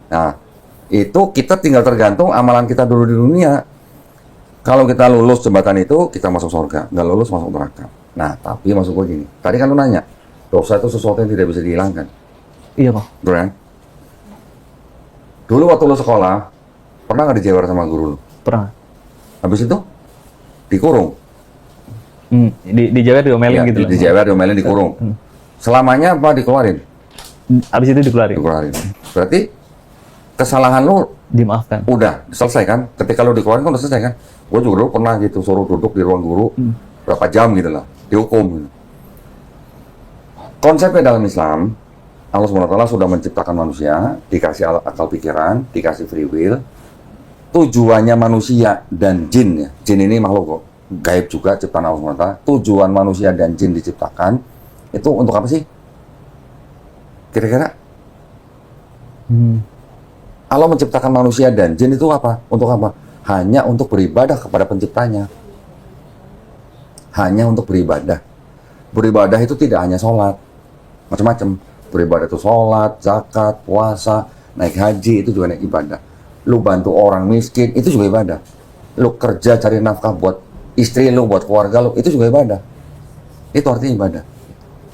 Nah, itu kita tinggal tergantung amalan kita dulu di dunia. Kalau kita lulus jembatan itu, kita masuk surga. Nggak lulus, masuk neraka. Nah, tapi masuk gue gini. Tadi kan lu nanya, dosa itu sesuatu yang tidak bisa dihilangkan. Iya, Pak. Betul kan? Dulu waktu lu sekolah, pernah nggak dijewer sama guru lu? Pernah. Habis itu dikurung. Dijewer, diomelin Ya, gitu. dijewer, diomelin, dikurung. Selamanya apa dikeluarin? Habis itu dikeluarin. Berarti kesalahan lu Dimaafkan. udah selesai kan? Ketika lu dikeluarin kan udah selesai kan? Gue juga dulu pernah gitu, suruh duduk di ruang guru berapa jam gitu lah, dihukum gitu. Konsepnya dalam Islam, Allah SWT sudah menciptakan manusia, dikasih akal pikiran, dikasih free will. Tujuannya manusia dan jin, ya. Jin ini makhluk gaib juga, ciptaan Allah SWT. Tujuan manusia dan jin diciptakan, itu untuk apa sih? Kira-kira? Allah menciptakan manusia dan jin itu apa? Untuk apa? Hanya untuk beribadah kepada penciptanya. Hanya untuk beribadah. Beribadah itu tidak hanya sholat. Macam-macam. Beribadah itu sholat, zakat, puasa, naik haji, itu juga naik ibadah. Lu bantu orang miskin, itu juga ibadah. Lu kerja cari nafkah buat istri lu, buat keluarga lu, itu juga ibadah. Itu artinya ibadah.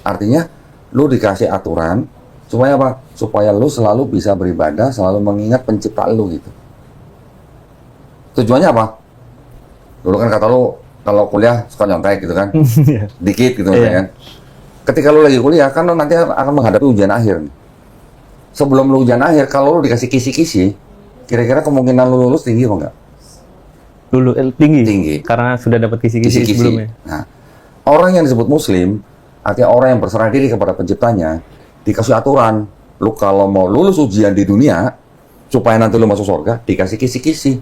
Artinya, lu dikasih aturan, supaya apa? Supaya lu selalu bisa beribadah, selalu mengingat pencipta lu gitu. Tujuannya apa? Dulu kan kata lu, kalau kuliah suka nyontek gitu kan? Dikit gitu misalnya kan? Ketika lu lagi kuliah, kan lu nanti akan menghadapi ujian akhir. Sebelum lu ujian akhir, kalau lu dikasih kisi-kisi, kira-kira kemungkinan lu lulus tinggi apa enggak? Tinggi. Tinggi. Karena sudah dapat kisi-kisi sebelumnya. Nah, orang yang disebut muslim, artinya orang yang berserah diri kepada penciptanya, dikasih aturan, lu kalau mau lulus ujian di dunia, supaya nanti lu masuk surga, dikasih kisi-kisi.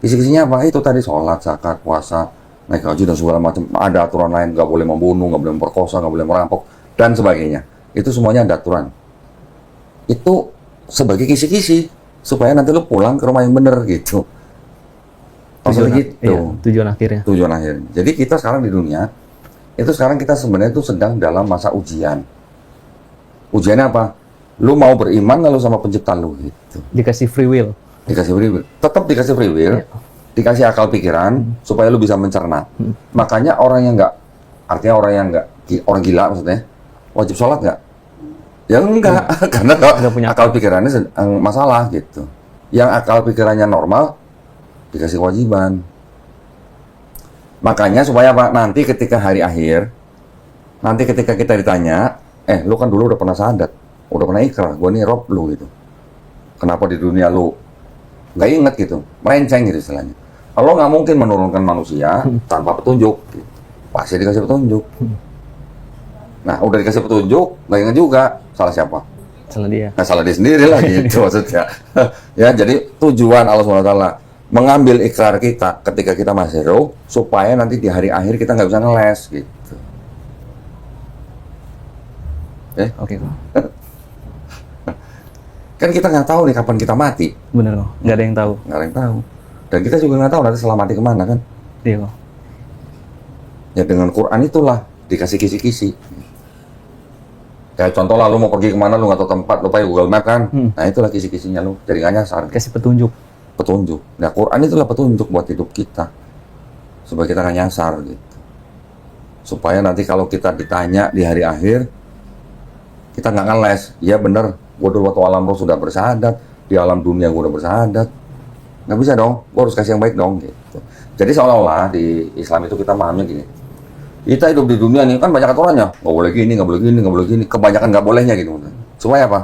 Kisi-kisinya apa? Itu tadi sholat, zakat, puasa, naik haji dan segala macam. Ada aturan lain, nggak boleh membunuh, nggak boleh memperkosa, nggak boleh merampok, dan sebagainya. Itu semuanya ada aturan. Itu sebagai kisi-kisi, supaya nanti lu pulang ke rumah yang bener gitu. Maksudnya gitu. Iya, tujuan akhirnya. Tujuan akhir. Jadi kita sekarang di dunia, itu sekarang kita sebenarnya itu sedang dalam masa ujian. Ujiannya apa? Lu mau beriman nggak lu sama pencipta lu gitu. Dikasih free will. Dikasih free will. Tetap dikasih free will. Dikasih akal pikiran supaya lu bisa mencerna. Makanya orang yang nggak, artinya orang yang nggak, orang gila maksudnya, wajib sholat nggak? Ya enggak, karena kalau punya akal pikirannya masalah gitu. Yang akal pikirannya normal dikasih kewajiban. Makanya supaya apa? Nanti ketika hari akhir, nanti ketika kita ditanya, lu kan dulu udah pernah syahadat, udah pernah ikrar, gue nih Rob lu gitu. Kenapa di dunia lu nggak inget gitu, melenceng gitu istilahnya. Allah nggak mungkin menurunkan manusia tanpa petunjuk, gitu. Pasti dikasih petunjuk. Nah, udah dikasih petunjuk, nggak inget juga, salah siapa? Salah dia. Nah, salah dia sendiri lah gitu maksudnya. Ya, jadi tujuan Allah SWT mengambil ikrar kita ketika kita masih roh, supaya nanti di hari akhir kita nggak bisa ngeles gitu. Oke. Kan kita nggak tahu nih kapan kita mati. Bener kok, nggak ada yang tahu. Nggak ada yang tahu. Dan kita juga nggak tahu nanti setelah mati kemana kan. Iya kok. Ya dengan Quran itulah dikasih kisi-kisi. Kayak contoh lah, lu mau pergi kemana, lu nggak tahu tempat, lu pakai Google Map kan. Nah itulah kisi-kisinya lu, jadi nggak nyasar. Kasih petunjuk. Petunjuk. Nah Quran itulah petunjuk buat hidup kita. Supaya kita nggak nyasar gitu. Supaya nanti kalau kita ditanya di hari akhir, kita nggak ngeles. Iya bener, gue dulu waktu alam roh sudah bersyahadat, di alam dunia gue udah bersyahadat. Nggak bisa dong, gue harus kasih yang baik dong gitu. Jadi seolah-olah di Islam itu kita pahamnya gini, kita hidup di dunia nih kan banyak aturannya, nggak boleh gini, nggak boleh gini, nggak boleh gini, kebanyakan nggak bolehnya gitu. Supaya apa?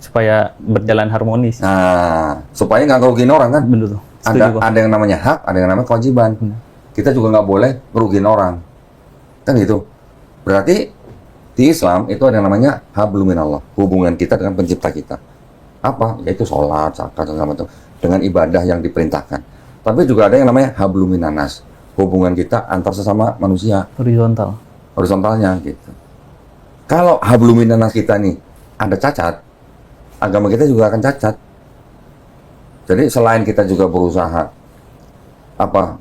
Supaya berjalan harmonis. Nah, supaya nggak ngerugiin orang kan? Bener tuh. Ada yang namanya hak, ada yang namanya kewajiban. Kita juga nggak boleh ngerugiin orang, kan gitu. Berarti di Islam itu ada yang namanya hablum minallah, hubungan kita dengan pencipta kita. Apa? Yaitu sholat, zakat, segala macam, dengan ibadah yang diperintahkan. Tapi juga ada yang namanya hablum minanas, hubungan kita antar sesama manusia. Horizontal. Horizontalnya gitu. Kalau hablum minanas kita nih ada cacat, agama kita juga akan cacat. Jadi selain kita juga berusaha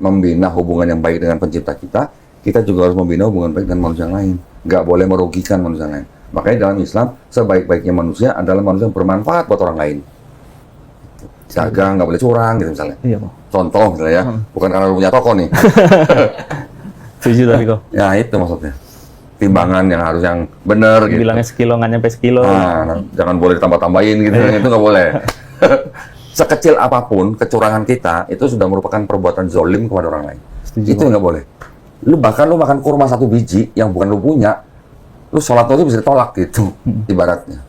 membina hubungan yang baik dengan pencipta kita, kita juga harus membina hubungan baik dengan manusia yang lain. Nggak boleh merugikan manusia lain. Makanya dalam Islam, sebaik-baiknya manusia adalah manusia yang bermanfaat buat orang lain. Dagang, nggak boleh curang gitu misalnya. Iya, Pak. Contoh misalnya ya, bukan karena lu punya toko nih. Setuju tapi kok. Ya itu maksudnya. Timbangan yang harus yang benar gitu. Bilangnya sekilo, nggak nyampe sekilo. Nah, jangan boleh ditambah-tambahin gitu, itu nggak boleh. Sekecil apapun kecurangan kita, itu sudah merupakan perbuatan zolim kepada orang lain. Setuju, itu nggak boleh. Lu makan kurma 1 biji yang bukan lu punya, lu sholat aja bisa ditolak gitu, ibaratnya.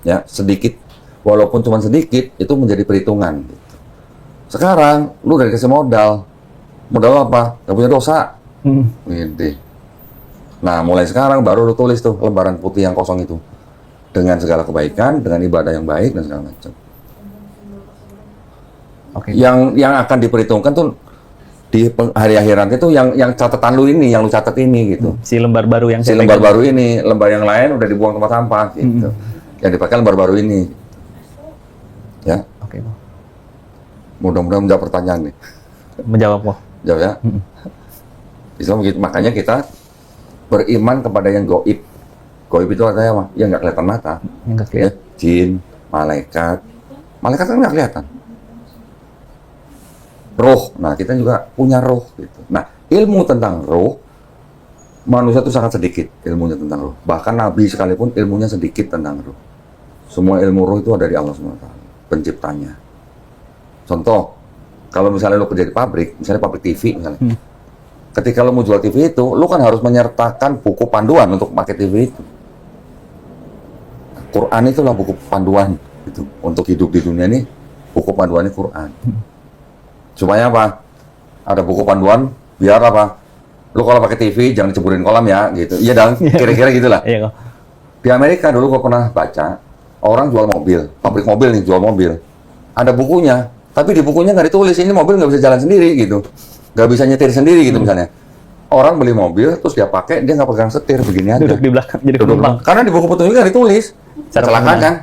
Ya, sedikit, walaupun cuma sedikit, itu menjadi perhitungan. Gitu. Sekarang, lu udah dikasih modal apa? Gak punya dosa. Gitu. Nah, mulai sekarang baru lu tulis tuh lembaran putih yang kosong itu. Dengan segala kebaikan, dengan ibadah yang baik, dan segala macam. Oke. Yang akan diperhitungkan tuh di hari akhirat itu yang catatan lu ini, yang lu catat ini gitu. Si lembar baru yang si lembar baru ini, lembar yang lain udah dibuang tempat sampah gitu. Yang dipakai lembar baru ini. Ya. Oke, Pak. Mudah-mudahan menjawab pertanyaan nih. Menjawab kok. Jawab ya. Islam begitu, makanya kita beriman kepada yang gaib. Gaib itu artinya apa? Yang nggak kelihatan mata. Yang nggak kelihatan. Ya, jin, malaikat. Malaikat kan nggak kelihatan. Roh, nah kita juga punya roh gitu. Nah, ilmu tentang roh, manusia itu sangat sedikit ilmunya tentang roh. Bahkan Nabi sekalipun ilmunya sedikit tentang roh. Semua ilmu roh itu ada di Allah SWT, penciptanya. Contoh, kalau misalnya lo kerja di pabrik, misalnya pabrik TV misalnya. Ketika lo mau jual TV itu, lo kan harus menyertakan buku panduan untuk pakai TV itu. Quran itulah buku panduan gitu. Untuk hidup di dunia ini, buku panduannya Quran. Supaya apa? Ada buku panduan biar apa? Lu kalau pakai TV jangan diceburin kolam ya, gitu. Iya dong, kira-kira gitulah. Iya kok. Di Amerika dulu gua pernah baca orang jual mobil, pabrik mobil nih jual mobil. Ada bukunya, tapi di bukunya nggak ditulis ini mobil nggak bisa jalan sendiri gitu, nggak bisa nyetir sendiri gitu misalnya. Orang beli mobil terus dia pakai, dia nggak pegang setir begini aja. Duduk di belakang, jadi penumpang. Karena di buku petunjuk nggak ditulis. Kecelakaan kan?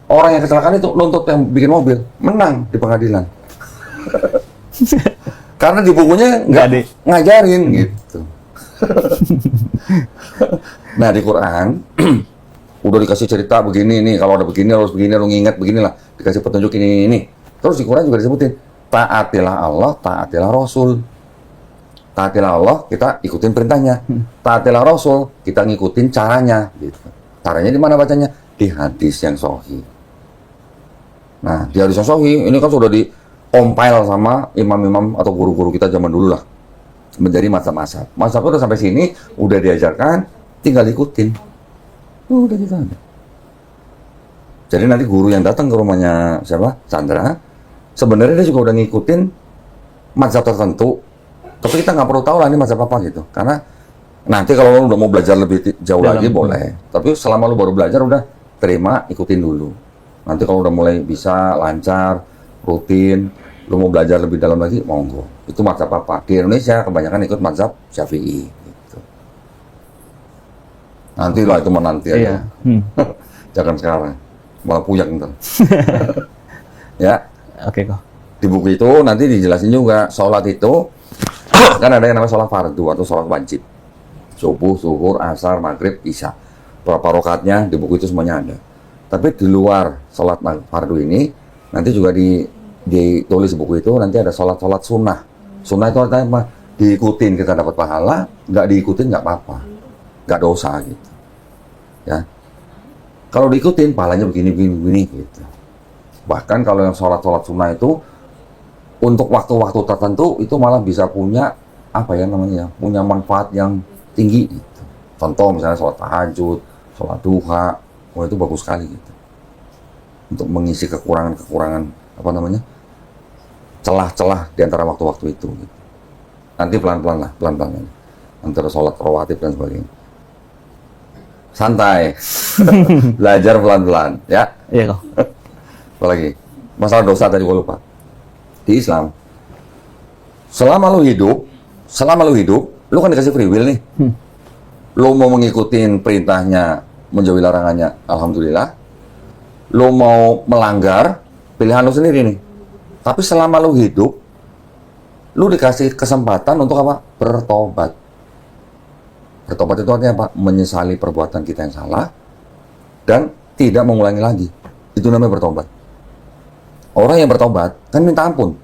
Orang yang kecelakaan itu nuntut yang bikin mobil, menang di pengadilan. Karena di bukunya nggak ngajarin gitu. Nah di Quran udah dikasih cerita begini nih, kalau ada begini harus begini, harus nginget beginilah, dikasih petunjuk ini. Terus di Quran juga disebutin taatilah Allah, taatilah Rasul. Taatilah Allah, kita ikutin perintahnya. Taatilah Rasul, kita ngikutin caranya. Gitu. Caranya di mana bacanya? Di hadis yang sahih. Nah, di hadis yang sahih, ini kan sudah di-compile sama imam-imam atau guru-guru kita zaman dulu lah. Menjadi mazhab-mazhab. Mazhab udah sampai sini, udah diajarkan, tinggal ikutin. Udah gitu aja. Jadi nanti guru yang datang ke rumahnya siapa? Chandra, sebenarnya dia juga udah ngikutin mazhab tertentu. Tapi kita nggak perlu tahu lah ini mazhab apa gitu. Karena nanti kalau lu udah mau belajar lebih jauh lagi boleh. Tapi selama lu baru belajar udah terima, ikutin dulu. Nanti kalau udah mulai bisa lancar, rutin, lu mau belajar lebih dalam lagi, monggo. Itu mazhab apa? Di Indonesia kebanyakan ikut mazhab Syafi'i. Gitu. Nanti lah itu menanti aja. Jangan sekarang. Malah puyak ntar. Ya. Oke kok. Di buku itu nanti dijelasin juga sholat itu kan ada yang namanya sholat fardu atau sholat wajib. Subuh, zuhur, asar, maghrib, isya. Berapa rakaatnya di buku itu semuanya ada. Tapi di luar sholat fardu ini nanti juga ditulis di buku itu nanti ada sholat-sholat sunnah. Sunnah itu artinya apa? Diikutin kita dapat pahala, nggak diikutin nggak apa-apa, nggak dosa gitu. Ya. Kalau diikutin, pahalanya begini gitu. Bahkan kalau yang sholat-sholat sunnah itu, untuk waktu-waktu tertentu, itu malah bisa punya, apa ya namanya, punya manfaat yang tinggi gitu. Contoh misalnya sholat tahajud, sholat duha, itu bagus sekali gitu. Untuk mengisi kekurangan-kekurangan, apa namanya, celah-celah di antara waktu-waktu itu gitu. Nanti pelan-pelan lah, pelan-pelan. Antara sholat rawatib dan sebagainya. Santai, belajar pelan-pelan, ya. Iya kok. Apalagi masalah dosa tadi gue lupa. Di Islam, selama lu hidup, lu kan dikasih free will nih. Lu mau ngikutin perintahnya, menjauhi larangannya, alhamdulillah. Lu mau melanggar, pilihan lu sendiri nih. Tapi selama lu hidup, lu dikasih kesempatan untuk apa? Bertobat. Bertobat itu artinya apa? Menyesali perbuatan kita yang salah dan tidak mengulangi lagi. Itu namanya bertobat. Orang yang bertobat kan minta ampun.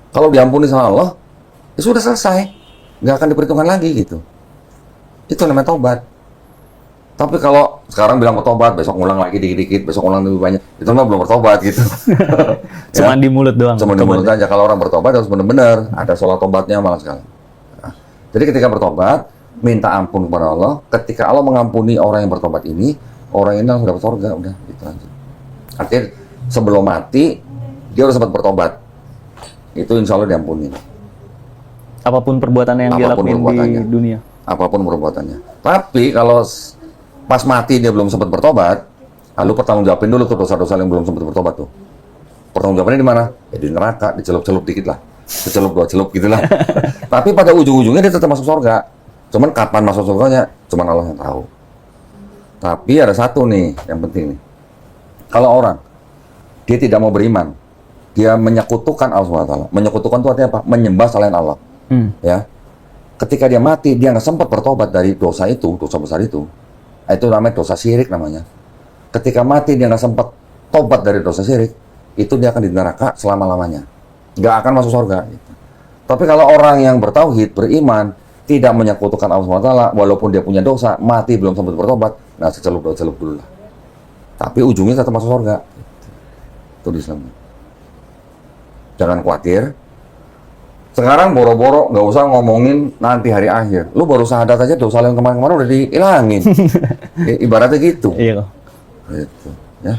Kalau diampuni sama Allah, ya sudah selesai. Nggak akan diperhitungkan lagi gitu. Itu namanya tobat. Tapi kalau sekarang bilang bertobat, besok ngulang lagi dikit-dikit, besok ngulang lebih banyak, itu mah belum bertobat gitu. Cuman di mulut doang. Cuma di mulut aja. Kalau orang bertobat harus benar-benar ada sholat tobatnya malah sekali. Nah, jadi ketika bertobat, minta ampun kepada Allah. Ketika Allah mengampuni orang yang bertobat ini, orang ini langsung dapat surga, udah gitu aja. Artinya sebelum mati dia udah sempat bertobat. Itu insya Allah diampuni. Apapun perbuatannya yang dia lakuin di dunia. Apapun perbuatannya. Tapi kalau pas mati dia belum sempat bertobat, lalu pertanggungjawabin dulu tuh dosa-dosa yang belum sempat bertobat tuh. Pertanggungjawabannya di mana? Ya di neraka, dicelup-celup dikit lah. Dicelup 2 celup gitu lah. Tapi pada ujung-ujungnya dia tetap masuk surga. Cuman kapan masuk surganya, cuman Allah yang tahu. Tapi ada satu nih yang penting nih. Kalau orang dia tidak mau beriman, dia menyekutukan Allah SWT. Menyekutukan itu artinya apa? Menyembah selain Allah. Ya. Ketika dia mati, dia nggak sempat bertobat dari dosa itu, dosa besar itu. Itu namanya dosa syirik namanya. Ketika mati dia nggak sempat tobat dari dosa syirik, itu dia akan di neraka selama-lamanya. Nggak akan masuk surga. Gitu. Tapi kalau orang yang bertauhid, beriman, tidak menyekutukan Allah SWT, walaupun dia punya dosa, mati belum sempat bertobat, nah secelup dulu lah. Tapi ujungnya tetap masuk surga. Itu di Islam. Jangan khawatir. Sekarang boro-boro nggak usah ngomongin nanti hari akhir. Lu baru syahadat aja dosa yang kemarin-kemarin udah dihilangin. Ibaratnya gitu. Iya. Gitu, ya.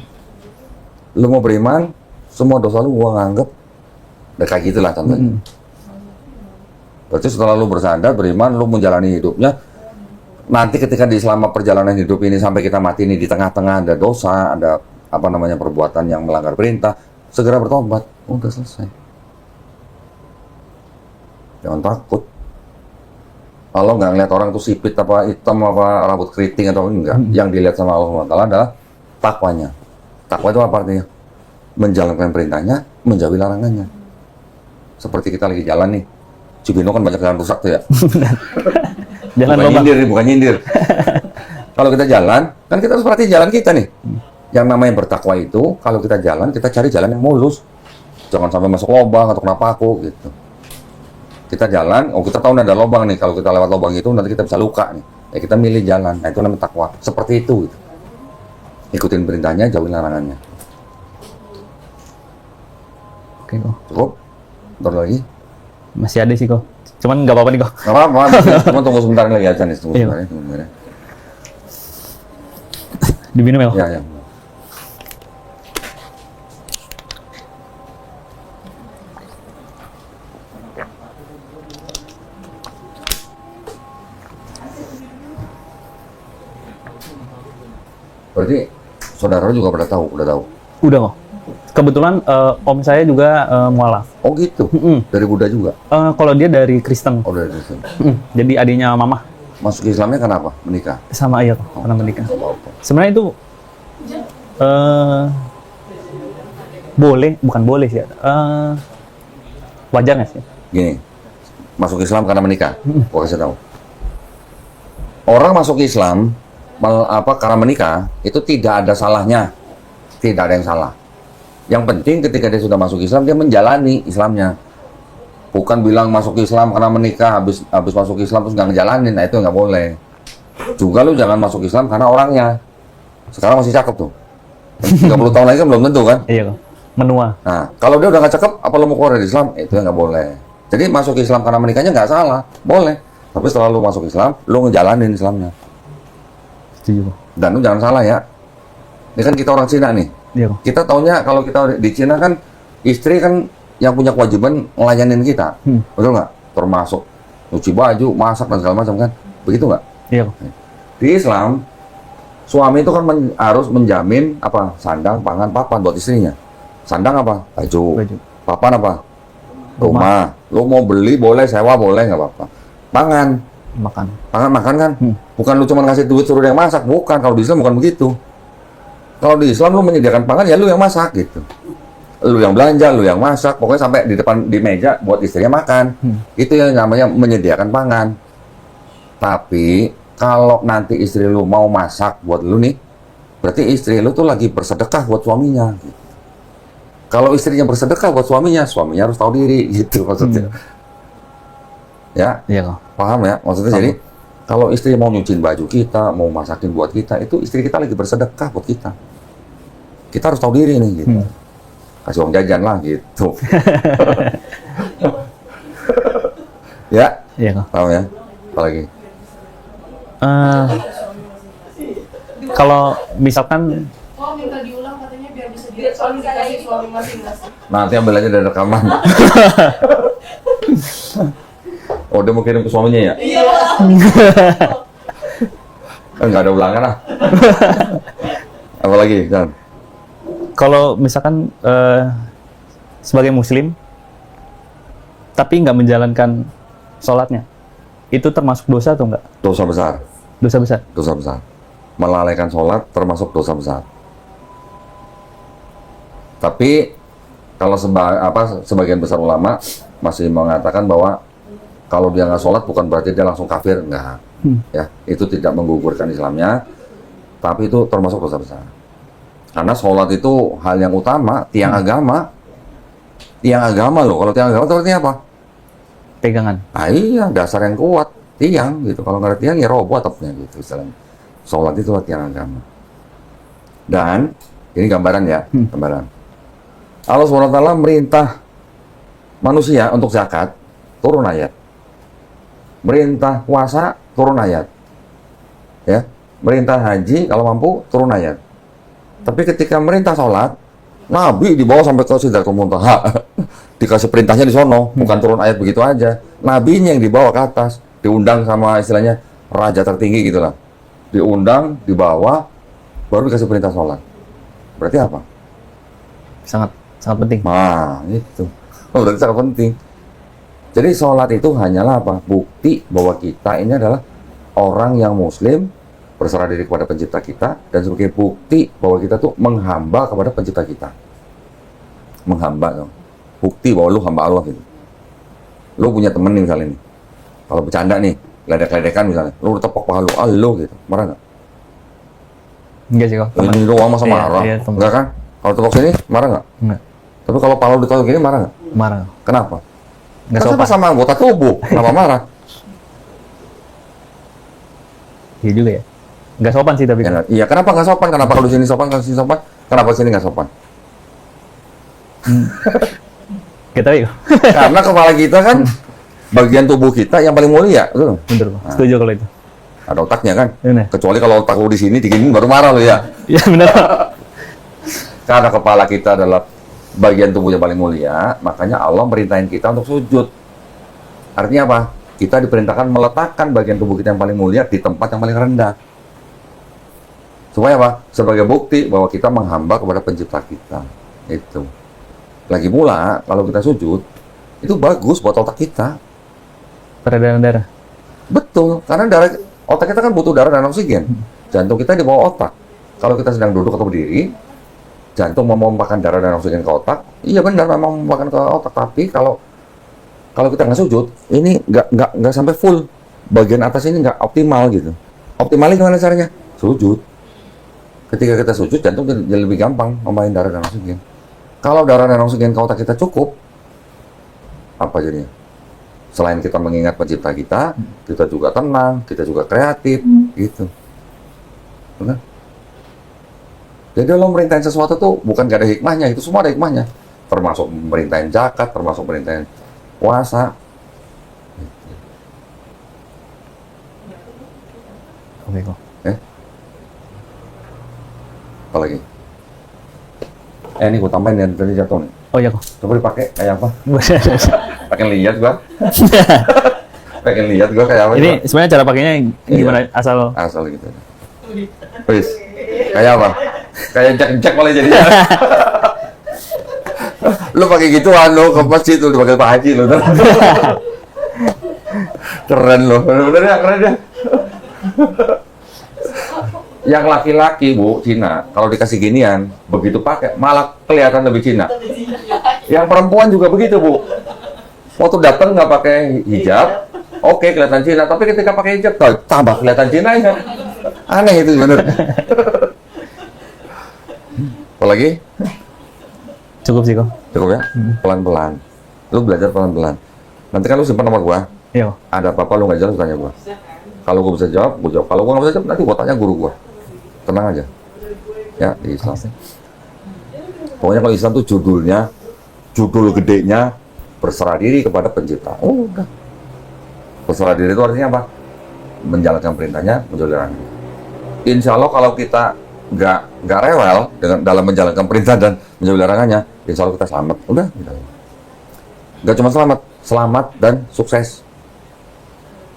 Lu mau beriman, semua dosa lu gua nganggep udah kayak gitulah contohnya. Berarti setelah lu bersyahadat, beriman, lu menjalani hidupnya. Nanti ketika di selama perjalanan hidup ini sampai kita mati ini di tengah-tengah ada dosa, ada apa namanya perbuatan yang melanggar perintah, segera bertobat. Udah selesai. Jangan takut. Allah nggak ngeliat orang tuh sipit apa hitam apa rambut keriting atau enggak. Yang dilihat sama Allah SWT adalah takwanya. Takwa itu apa artinya? Menjalankan perintahnya, menjauhi larangannya. Seperti kita lagi jalan nih. Cibino kan banyak jalan rusak tuh ya. Jangan bukan nyindir, bukan nyindir. Kalau kita jalan, kan kita harus perhatiin jalan kita nih. Yang namanya bertakwa itu, kalau kita jalan, kita cari jalan yang mulus. Jangan sampai masuk lubang atau kena paku gitu. Kita jalan, kita tahu ada lubang nih. Kalau kita lewat lubang itu nanti kita bisa luka nih. Ya kita milih jalan. Nah itu namanya takwa. Seperti itu. Gitu. Ikutin perintahnya, jauhin larangannya. Oke kok. Cukup? Bentar lagi. Masih ada sih kok. Cuman nggak apa-apa nih kok. Nggak apa-apa. Cuma tunggu sebentar lagi aja nih. Tunggu sebentar ya. Tunggu sebentar ya. Diminum ya kok? Ya, ya. Berarti saudara juga udah tahu. Udah kok. Kebetulan om saya juga mualaf. Oh gitu. Dari Buddha juga. Kalau dia dari Kristen. Oh dari Kristen. Jadi adiknya mama. Masuk Islamnya kenapa? Menikah? Sama ayah kok, karena menikah. Sebenarnya itu bukan boleh sih. Wajar nggak sih? Gini, masuk Islam karena menikah. Gua kasih tahu. Orang masuk Islam karena menikah itu tidak ada salahnya, tidak ada yang salah. Yang penting ketika dia sudah masuk Islam dia menjalani Islamnya, bukan bilang masuk Islam karena menikah habis masuk Islam terus nggak ngejalanin. Nah itu nggak boleh. Juga lu jangan masuk Islam karena orangnya. Sekarang masih cakep tuh. 30 tahun lagi kan belum tentu kan? Iya kok. Menua. Nah kalau dia udah nggak cakep, apa lu mau keluar dari Islam? Itu nggak boleh. Jadi masuk Islam karena menikahnya nggak salah, boleh. Tapi setelah lu masuk Islam, lu ngejalanin Islamnya. Setuju kok. Dan lu jangan salah ya. Ini kan kita orang Cina nih. Iya kok. Kita taunya kalau kita di Cina kan istri kan yang punya kewajiban ngelayanin kita, betul nggak? Termasuk nyuci baju, masak dan segala macam kan, begitu nggak? Iya kok. Di Islam, suami itu kan harus menjamin apa? Sandang, pangan, papan buat istrinya. Sandang apa? Baju. Papan apa? Rumah. Lu mau beli boleh, sewa boleh nggak apa-apa. Pangan. Makan kan? Bukan lu cuma ngasih duit suruh dia masak, bukan. Kalau di Islam bukan begitu. Kalau di Islam lu menyediakan pangan ya lu yang masak gitu. Lu yang belanja, lu yang masak, pokoknya sampai di meja buat istrinya makan. Itu yang namanya menyediakan pangan. Tapi kalau nanti istri lu mau masak buat lu nih, berarti istri lu tuh lagi bersedekah buat suaminya. Gitu. Kalau istrinya bersedekah buat suaminya harus tahu diri gitu maksudnya. Ya, iya kok. paham ya maksudnya. Jadi kalau istri mau nyuciin baju kita, mau masakin buat kita, itu istri kita lagi bersedekah buat kita. Kita harus tahu diri nih gitu. Kasih uang jajan lah gitu. Ya, iya kok. tahu ya. Apalagi? Kalau misalkan minta diulang katanya biar bisa dikasih suami masing-masing. Nanti ambil aja dari rekaman. Oh, dia mau kirim ke suaminya ya? Iya. Kan nggak ada ulangan lah. Apalagi, Kan? kalau misalkan sebagai muslim tapi nggak menjalankan sholatnya, itu termasuk dosa atau enggak? Dosa besar. Dosa besar. Dosa besar. Melalaikan sholat termasuk dosa besar. Tapi kalau sebagian besar ulama masih mengatakan bahwa kalau dia nggak sholat bukan berarti dia langsung kafir, enggak. Ya, itu tidak menggugurkan Islamnya, tapi itu termasuk dosa besar. Karena sholat itu hal yang utama, tiang agama. Tiang agama loh. Kalau tiang agama itu artinya apa? Pegangan. Nah iya, dasar yang kuat, tiang gitu. Kalau nggak ada tiang ya roboh atapnya gitu istilahnya. Sholat itu tiang agama. Dan ini gambaran ya, gambaran. Allah SWT merintah manusia untuk zakat, turun ayat. Merintah puasa, turun ayat. Ya, merintah haji kalau mampu, turun ayat. Tapi ketika merintah sholat, Nabi dibawa sampai ke Sidratul Muntaha. Dikasih perintahnya di sono, bukan turun ayat begitu aja. Nabinya yang dibawa ke atas, diundang sama istilahnya raja tertinggi gitulah. Diundang, dibawa, baru dikasih perintah sholat. Berarti apa? Sangat penting. Nah, itu. Oh, berarti sangat penting. Jadi sholat itu hanyalah apa? Bukti bahwa kita ini adalah orang yang muslim, berserah diri kepada pencipta kita, dan sebagai bukti bahwa kita tuh menghamba kepada pencipta kita. Menghamba dong. Bukti bahwa lu hamba Allah gitu. Lu punya temen nih misalnya nih. Kalau bercanda nih, ledek-ledekan misalnya, lu tepok paha lu gitu. Marah nggak? Enggak sih kok. Ini doang masa marah. Iya, enggak kan? Kalau tepok sini, marah nggak? Enggak. Tapi kalau paha lu ditolak gini, marah nggak? Marah. Kenapa? Nggak Kan sopan. sama anggota tubuh, kenapa marah? Iya juga ya. Nggak sopan sih tapi. Iya, kenapa nggak sopan? Kenapa kalau sini sopan, kalau sini sopan? Kenapa sini nggak sopan? Kita tahu ya. Karena kepala kita kan bagian tubuh kita yang paling mulia, betul? Bener, Pak. Setuju kalau itu. Ada otaknya kan? Bener. Kecuali kalau otak lu di sini, diginin baru marah lu ya. Iya benar, Pak. Karena kepala kita adalah bagian tubuh yang paling mulia, makanya Allah merintahin kita untuk sujud. Artinya apa? Kita diperintahkan meletakkan bagian tubuh kita yang paling mulia di tempat yang paling rendah. Supaya apa? Sebagai bukti bahwa kita menghamba kepada pencipta kita. Itu. Lagi pula, kalau kita sujud, itu bagus buat otak kita. Peredaran darah. Betul, karena otak kita kan butuh darah dan oksigen. Jantung kita di bawah otak. Kalau kita sedang duduk atau berdiri, jantung memompahkan darah dan oksigen ke otak. Iya benar, memang memompahkan ke otak. Tapi kalau kita nggak sujud, ini nggak sampai full. Bagian atas ini nggak optimal gitu. Optimalnya gimana caranya? Sujud. Ketika kita sujud, jantung jadi lebih gampang membawain darah dan oksigen. Kalau darah dan oksigen ke otak kita cukup, apa jadinya? Selain kita mengingat pencipta kita juga tenang, kita juga kreatif, gitu. Benar? Jadi Allah merintahin sesuatu tuh bukan gak ada hikmahnya, itu semua ada hikmahnya. Termasuk merintahin zakat, termasuk merintahin puasa. Oke kok. Apa lagi? Ini gua tambahin yang tadi jatuh nih. Oh iya kok. Coba dipakai kayak apa? Pengen lihat gua. Pengen lihat gua kayak apa? Ini coba? sebenarnya cara pakainya gimana? Asal Asal gitu. Wis. Kayak apa? Kayak jack malah jadinya. Lu pakai gitu lo ke masjid lu dipakai Pak Haji lu. Keren lo. Bener-bener ya, keren ya. Yang laki-laki, Bu, Cina, kalau dikasih ginian, begitu pakai, malah kelihatan lebih Cina. Yang perempuan juga begitu, Bu. Waktu datang nggak pakai hijab, oke, kelihatan Cina. Tapi ketika pakai hijab, tambah kelihatan Cina ya. Aneh itu, bener. Apalagi? cukup sih kok. Cukup ya? Pelan-pelan. Lu belajar pelan-pelan. Nanti kan lu simpan nomor gua. Iya kok. Ada apa-apa lu nggak jelas, tanya gua. Kalau gua bisa jawab, gua jawab. Kalau gua nggak bisa jawab, nanti gua tanya guru gua. Tenang aja. Ya, di Islam. Pokoknya kalau Islam tuh judul gedenya, berserah diri kepada pencipta. Oh, udah. Berserah diri itu artinya apa? Menjalankan perintahnya, menjauhi larangannya. Insya Allah kalau kita nggak rewel dalam menjalankan perintah dan menjauhi larangannya, insya Allah kita selamat. Udah. Gitu. Nggak cuma selamat dan sukses.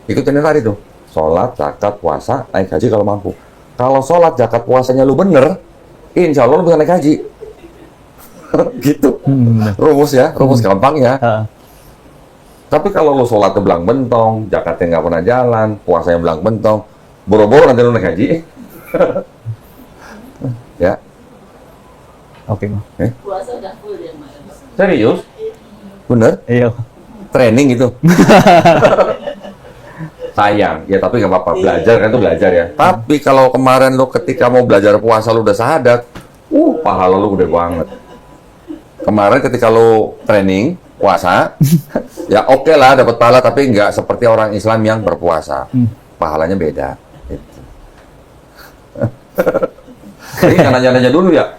Ikutin tadi tuh. Sholat, zakat, puasa, naik haji kalau mampu. Kalau sholat, zakat, puasanya lu bener, insya Allah lu bisa naik haji. Gitu. Rumus ya, rumus gampang ya. Tapi kalau lu sholatnya belang bentong, zakatnya nggak pernah jalan, puasanya belang bentong, boro-boro nanti lu naik haji. Ya. Oke kok. Puasa udah full ya, Mas. Serius? Bener? Iya. Training gitu. Sayang, ya tapi nggak apa-apa, belajar kan itu belajar ya. Tapi kalau kemarin lo ketika mau belajar puasa lo udah syahadat, pahala lo gede banget. Kemarin ketika lo training puasa, ya oke lah dapat pahala, tapi nggak seperti orang Islam yang berpuasa. Pahalanya beda. Gitu. Ini nggak nanya-nanya dulu ya.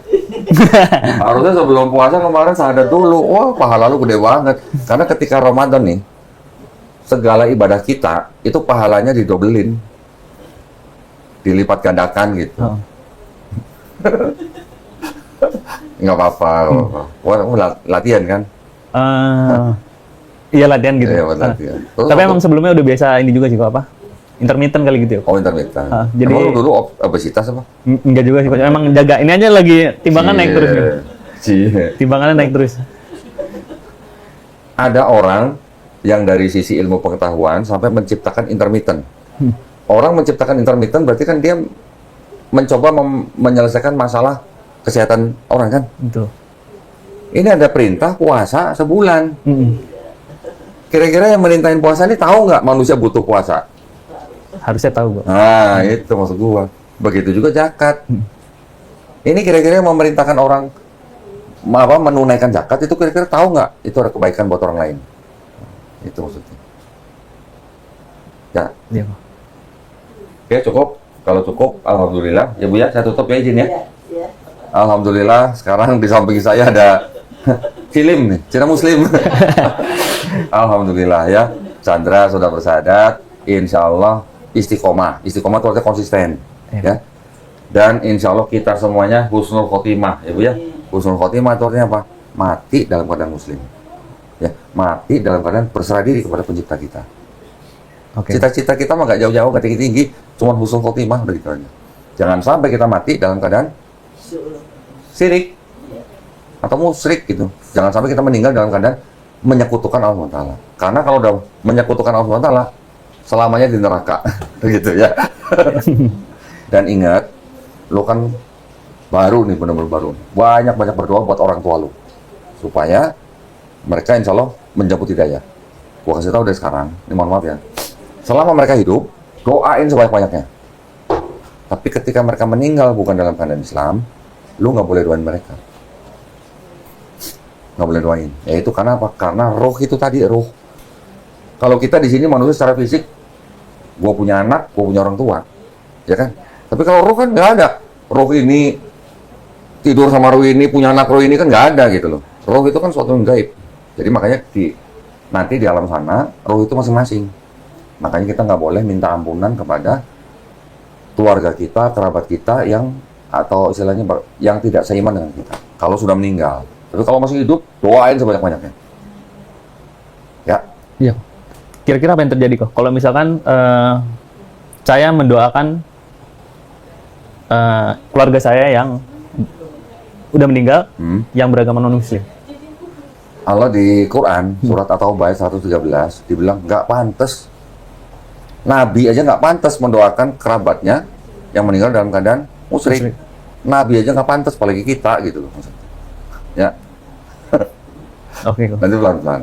Harusnya sebelum puasa kemarin syahadat dulu. Wah, pahala lo gede banget. Karena ketika Ramadan nih, segala ibadah kita itu pahalanya didobelin, dilipat gandakan gitu. Nggak apa-apa. Latihan kan? Iya latihan gitu. Iya, latihan. Tapi emang sebelumnya udah biasa ini juga sih kok apa? Intermittent kali gitu ya. Oh, intermittent. Jadi Emang lu dulu obesitas apa? Enggak juga sih, Coach. Emang jaga ini aja lagi timbangan naik terus gitu. Cie. Timbangannya naik terus. Ada orang yang dari sisi ilmu pengetahuan sampai menciptakan intermittent. Orang menciptakan intermittent berarti kan dia mencoba menyelesaikan masalah kesehatan orang kan? Betul. Ini ada perintah puasa sebulan. Kira-kira yang merintahin puasa ini tahu nggak manusia butuh puasa? Harusnya tahu, Bro. Nah, itu maksud gua. Begitu juga zakat. Ini kira-kira yang memerintahkan orang menunaikan zakat itu kira-kira tahu nggak itu ada kebaikan buat orang lain? Itu maksudnya. Ya. Iya, Pak. Oke, cukup. Kalau cukup, alhamdulillah. Ya Bu ya, saya tutup ya, izin ya. Ya. Alhamdulillah, sekarang di samping saya ada film nih, Cina Muslim. Alhamdulillah ya, Chandra sudah bersahadat, insya Allah istiqomah. Istiqomah itu artinya konsisten, ya. Dan insya Allah kita semuanya husnul khotimah, ya Bu ya. Husnul khotimah itu artinya apa? Mati dalam keadaan Muslim. Ya, mati dalam keadaan berserah diri kepada pencipta kita. Cita-cita kita mah gak jauh-jauh, gak tinggi-tinggi, cuma husnul khotimah udah gitu aja. Jangan sampai kita mati dalam keadaan syirik atau musyrik gitu. Jangan sampai kita meninggal dalam keadaan menyekutukan Allah SWT. Karena kalau udah menyekutukan Allah SWT, selamanya di neraka. Gitu ya. Dan ingat, lo kan baru nih, benar-benar baru. Banyak-banyak berdoa buat orang tua lo. Supaya mereka insya Allah menjemput hidayah. Gua kasih tahu dari sekarang, ini mohon maaf ya. Selama mereka hidup, doain sebanyak-banyaknya. Tapi ketika mereka meninggal bukan dalam keadaan Islam, lu nggak boleh doain mereka. Nggak boleh doain. Ya itu karena apa? Karena roh itu tadi, roh. Kalau kita di sini manusia secara fisik, gua punya anak, gua punya orang tua, ya kan? Tapi kalau roh kan nggak ada. Roh ini tidur sama roh ini, punya anak roh ini kan nggak ada gitu loh. Roh itu kan suatu yang gaib. Jadi makanya nanti di alam sana, roh itu masing-masing. Makanya kita nggak boleh minta ampunan kepada keluarga kita, kerabat kita yang atau istilahnya yang tidak seiman dengan kita. Kalau sudah meninggal. Tapi kalau masih hidup, doain sebanyak-banyaknya. Ya. Iya. Kira-kira apa yang terjadi kok? Kalau misalkan saya mendoakan keluarga saya yang udah meninggal, yang beragama non-Muslim. Allah di Quran, surat At-Taubah 113, dibilang nggak pantas. Nabi aja nggak pantas mendoakan kerabatnya yang meninggal dalam keadaan musyrik. Nabi aja nggak pantas, apalagi kita gitu loh maksudnya. Ya. Oke. Nanti pelan-pelan.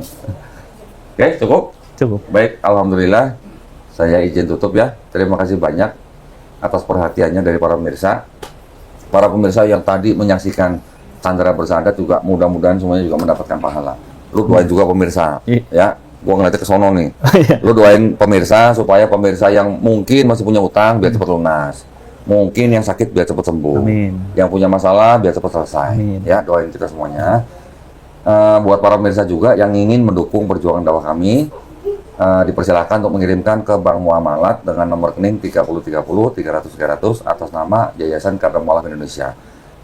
Oke, cukup? Cukup. Baik, alhamdulillah. Saya izin tutup ya. Terima kasih banyak atas perhatiannya dari para pemirsa. Para pemirsa yang tadi menyaksikan Chandra bersahadat juga mudah-mudahan semuanya juga mendapatkan pahala. Lu doain juga pemirsa, ya. Gua ngeliatnya ke sono nih. Lu doain pemirsa supaya pemirsa yang mungkin masih punya utang biar cepat lunas. Mungkin yang sakit biar cepat sembuh. Amin. Yang punya masalah biar cepat selesai. Amin. Ya, doain kita semuanya. Buat para pemirsa juga yang ingin mendukung perjuangan dakwah kami, dipersilakan untuk mengirimkan ke Bank Muamalat dengan nomor rekening 3030 300 300 atas nama Yayasan Kadar Mualaf Indonesia.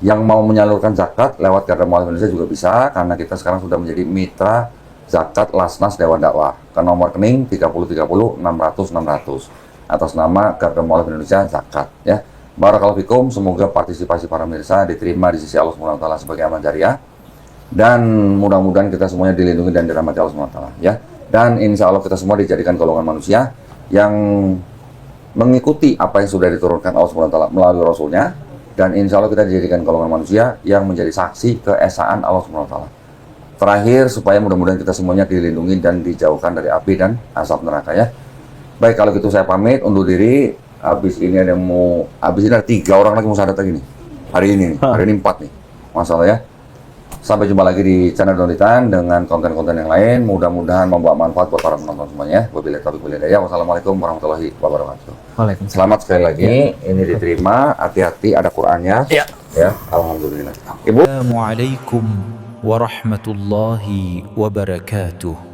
Yang mau menyalurkan zakat lewat Kadar Mualaf Indonesia juga bisa, karena kita sekarang sudah menjadi mitra zakat Lasnas Dewan Dakwah ke nomor rekening 3030 600 600 atas nama Kadar Mualaf Indonesia zakat ya. Barakallahu fikum, semoga partisipasi para pemirsa diterima di sisi Allah Subhanahu wa taala sebagai amal jariah, dan mudah-mudahan kita semuanya dilindungi dan dirahmati Allah Subhanahu wa taala ya. Dan insya Allah kita semua dijadikan golongan manusia yang mengikuti apa yang sudah diturunkan Allah Subhanahu wa taala melalui Rasulnya, dan insya Allah kita dijadikan golongan manusia yang menjadi saksi keesaan Allah Subhanahu wa taala. Terakhir, supaya mudah-mudahan kita semuanya dilindungi dan dijauhkan dari api dan asap neraka ya. Baik, kalau gitu saya pamit undur diri. Habis ini ada ada 3 orang lagi mau syahadat lagi nih. Hari ini 4 nih. Masalah ya. Sampai jumpa lagi di channel Donitan dengan konten-konten yang lain. Mudah-mudahan membawa manfaat buat para penonton semuanya. Wabillahi taufiq wal hidayah. Wassalamualaikum warahmatullahi wabarakatuh. Waalaikumsalam. Selamat sekali lagi. Ini diterima. Hati-hati, ada Qur'annya. Ya. Ya, alhamdulillah. Ibu. Assalamualaikum warahmatullahi wabarakatuh.